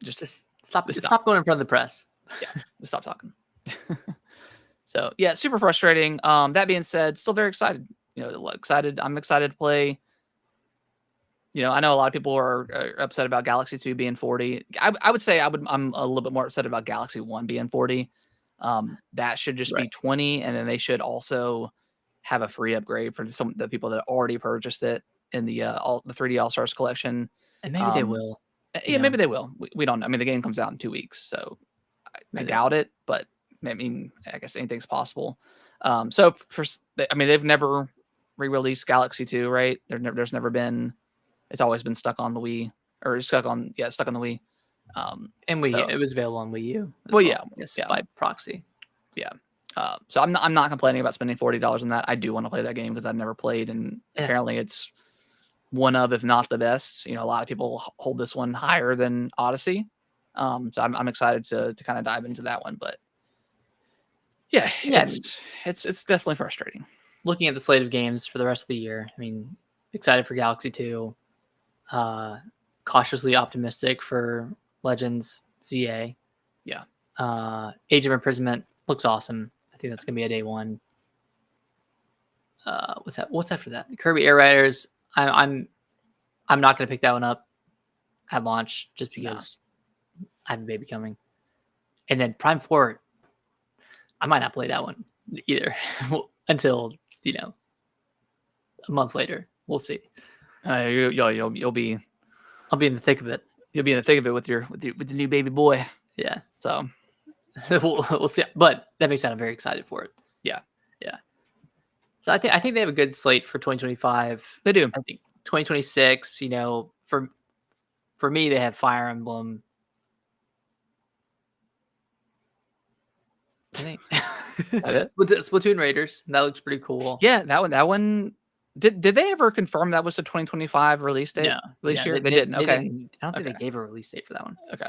just stop going in front of the press. Yeah, just stop talking. So yeah, super frustrating. That being said, still very excited. Excited. I'm excited to play. I know a lot of people are upset about Galaxy 2 being 40. I would say I'm a little bit more upset about Galaxy 1 being 40. That should just be 20, and then they should also have a free upgrade for some of the people that already purchased it in the 3D All-Stars collection. And maybe they will. Yeah, maybe they will. We don't know. I mean, the game comes out in 2 weeks, so I doubt it, but I mean, I guess anything's possible. So they've never re-released Galaxy 2, right? There's never been. It's always been stuck on the Wii, or stuck on the Wii. And it was available on Wii U. By proxy. Yeah. So I'm not complaining about spending $40 on that. I do want to play that game because I've never played, and apparently it's one of, if not the best. A lot of people hold this one higher than Odyssey. So I'm excited to kind of dive into that one, but it's definitely frustrating. Looking at the slate of games for the rest of the year, I mean, excited for Galaxy 2. Cautiously optimistic for Legends ZA. Yeah. Age of Imprisonment looks awesome. I think that's gonna be a day one. What's after that? Kirby Air Riders. I'm not gonna pick that one up at launch just because I have a baby coming. And then Prime 4, I might not play that one either until a month later. We'll see. You'll be. I'll be in the thick of it. You'll be in the thick of it with the new baby boy. Yeah. So we'll see. But that makes sense. I'm very excited for it. Yeah. So I think they have a good slate for 2025. They do. I think 2026. For me, they have Fire Emblem. I think Splatoon Raiders. That looks pretty cool. Yeah, that one. Did they ever confirm that was the 2025 release date? No. Release year? They didn't. Okay. I don't think they gave a release date for that one. Okay.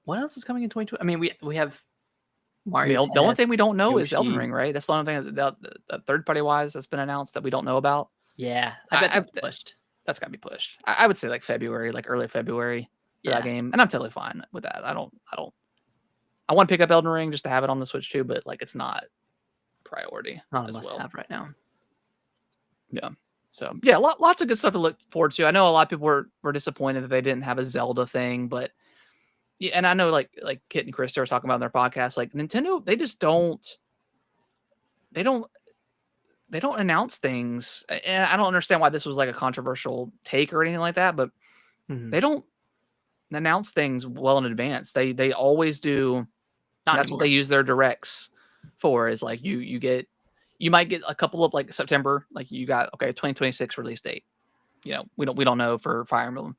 What else is coming in 2020? I mean, we have Mario. The only thing we don't know is Elden Ring, right? That's the only thing that third party wise that's been announced that we don't know about. Yeah, I bet that's pushed. That's got to be pushed. I would say like February, like early February for that game, and I'm totally fine with that. I want to pick up Elden Ring just to have it on the Switch too, but like it's not priority. Not a must-have right now. Yeah. So yeah, lots of good stuff to look forward to. I know a lot of people were disappointed that they didn't have a Zelda thing, but yeah, and I know like Kit and Krista were talking about in their podcast, like Nintendo, they just don't announce things, and I don't understand why this was like a controversial take or anything like that, but they don't announce things well in advance. They always do. That's what they use their directs 4 is like you might get a couple of like September, like you got 2026 release date. We don't know for Fire Emblem,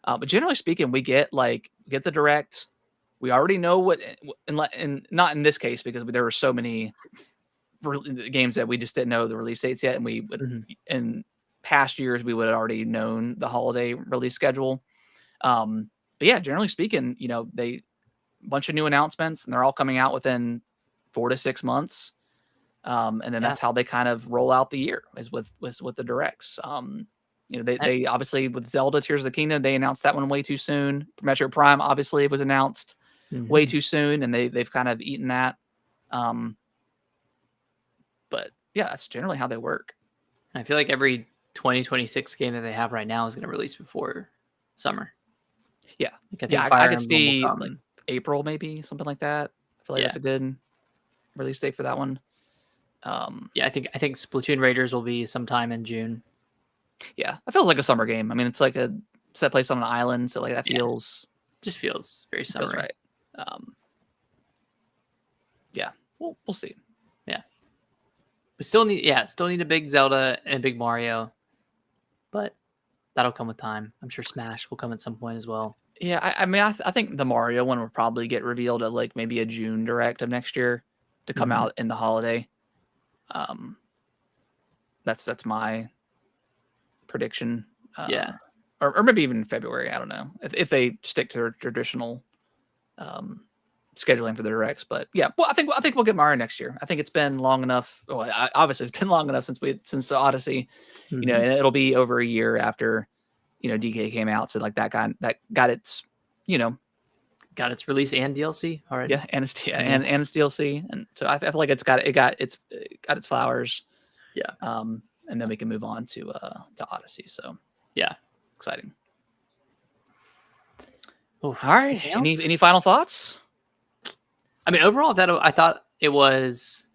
but generally speaking, we get the direct. We already know what, and not in this case because there were so many games that we just didn't know the release dates yet, and we would in past years we would have already known the holiday release schedule. But yeah, generally speaking, they bunch of new announcements, and they're all coming out within 4 to 6 months. And then that's how they kind of roll out the year is with the directs. They obviously with Zelda Tears of the Kingdom, they announced that one way too soon. Metroid Prime obviously was announced way too soon, and they've kind of eaten that. But yeah, that's generally how they work. I feel like every 2026 game that they have right now is going to release before summer. Yeah, I could see like April, maybe something like that. I feel like that's a good release date for that one. I think Splatoon Raiders will be sometime in June. Yeah, it feels like a summer game. I mean, it's like a set place on an island, so like that feels very summery. Right. Yeah, we'll see. Yeah, we still need a big Zelda and a big Mario, but that'll come with time. I'm sure Smash will come at some point as well. Yeah, I mean, I think the Mario one will probably get revealed at like maybe a June direct of next year to come out in the holiday. That's my prediction. Or maybe even in February. I don't know if they stick to their traditional scheduling for the directs. But yeah, well, I think we'll get Mario next year. I think it's been long enough. Well, obviously it's been long enough since the Odyssey. And it'll be over a year after DK came out. So like that got its got its release and DLC already. Yeah, and its DLC, and so I feel like it got its flowers. Yeah. And then we can move on to Odyssey. So yeah, exciting. Oof. All right. Any final thoughts? I mean, overall, I thought it was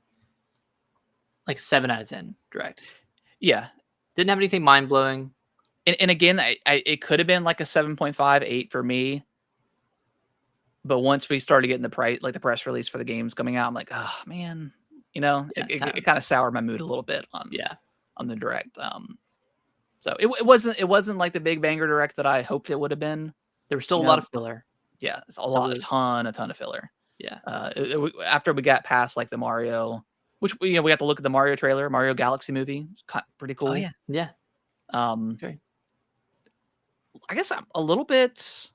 like 7 out of 10 direct. Yeah, didn't have anything mind blowing. And again, it could have been like a 7.5, 8 for me. But once we started getting the press release for the games coming out, I'm like, oh man, it kind of soured my mood a little bit on the direct. So it wasn't like the big banger direct that I hoped it would have been. There was still a lot of filler. Yeah, it's a ton of filler. Yeah. After we got past like the Mario, which we got to look at the Mario trailer, Mario Galaxy movie, pretty cool. Oh yeah, yeah. Okay. I guess I'm a little bit.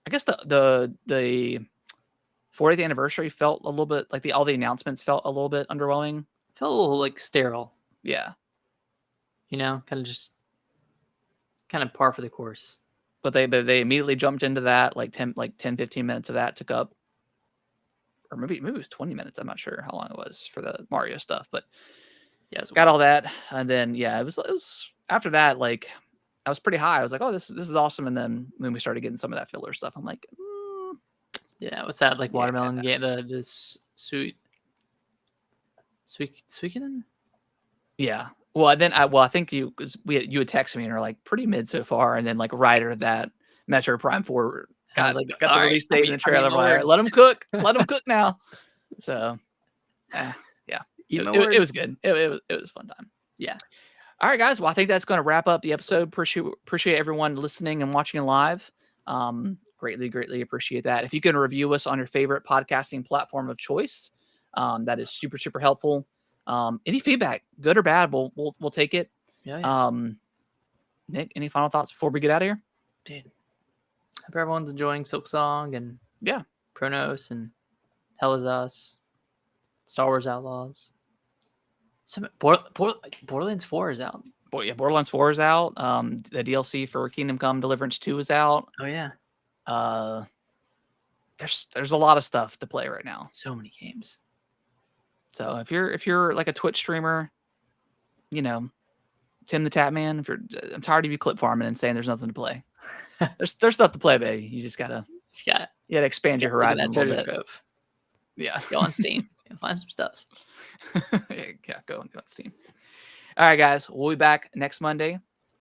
I guess the 40th anniversary felt a little bit like all the announcements felt a little bit underwhelming. Felt a little like sterile. Yeah. Kind of par for the course. But they immediately jumped into that, 10, 15 minutes of that took up, or maybe it was 20 minutes. I'm not sure how long it was for the Mario stuff, but yeah, got all that. And then, it was after that, like I was pretty high. I was like, oh, this is awesome. And then when we started getting some of that filler stuff, I'm like, yeah, what's that? Like watermelon game, this sweet. Yeah. Well, then I think you had texted me and were like pretty mid so far, and then like right after that, Metroid Prime 4 got the release date in the trailer. Let them cook, let them cook now. So, yeah, it was good. It was a fun time. Yeah. All right, guys. Well, I think that's going to wrap up the episode. Appreciate everyone listening and watching live. Greatly appreciate that. If you can review us on your favorite podcasting platform of choice, that is super, super helpful. Any feedback, good or bad, we'll take it. Yeah. Nick, any final thoughts before we get out of here? Dude, hope everyone's enjoying Silksong and Chronos and Hell Is Us, Star Wars Outlaws. Borderlands 4 is out. Borderlands 4 is out. The DLC for Kingdom Come Deliverance 2 is out. Oh yeah. There's a lot of stuff to play right now. So many games. So if you're like a Twitch streamer, Tim the Tapman, I'm tired of you clip farming and saying there's nothing to play. there's stuff to play, baby. You just gotta expand your horizon a little bit. Trove. Yeah. Go on Steam and find some stuff. Yeah, go on Steam. All right, guys. We'll be back next Monday.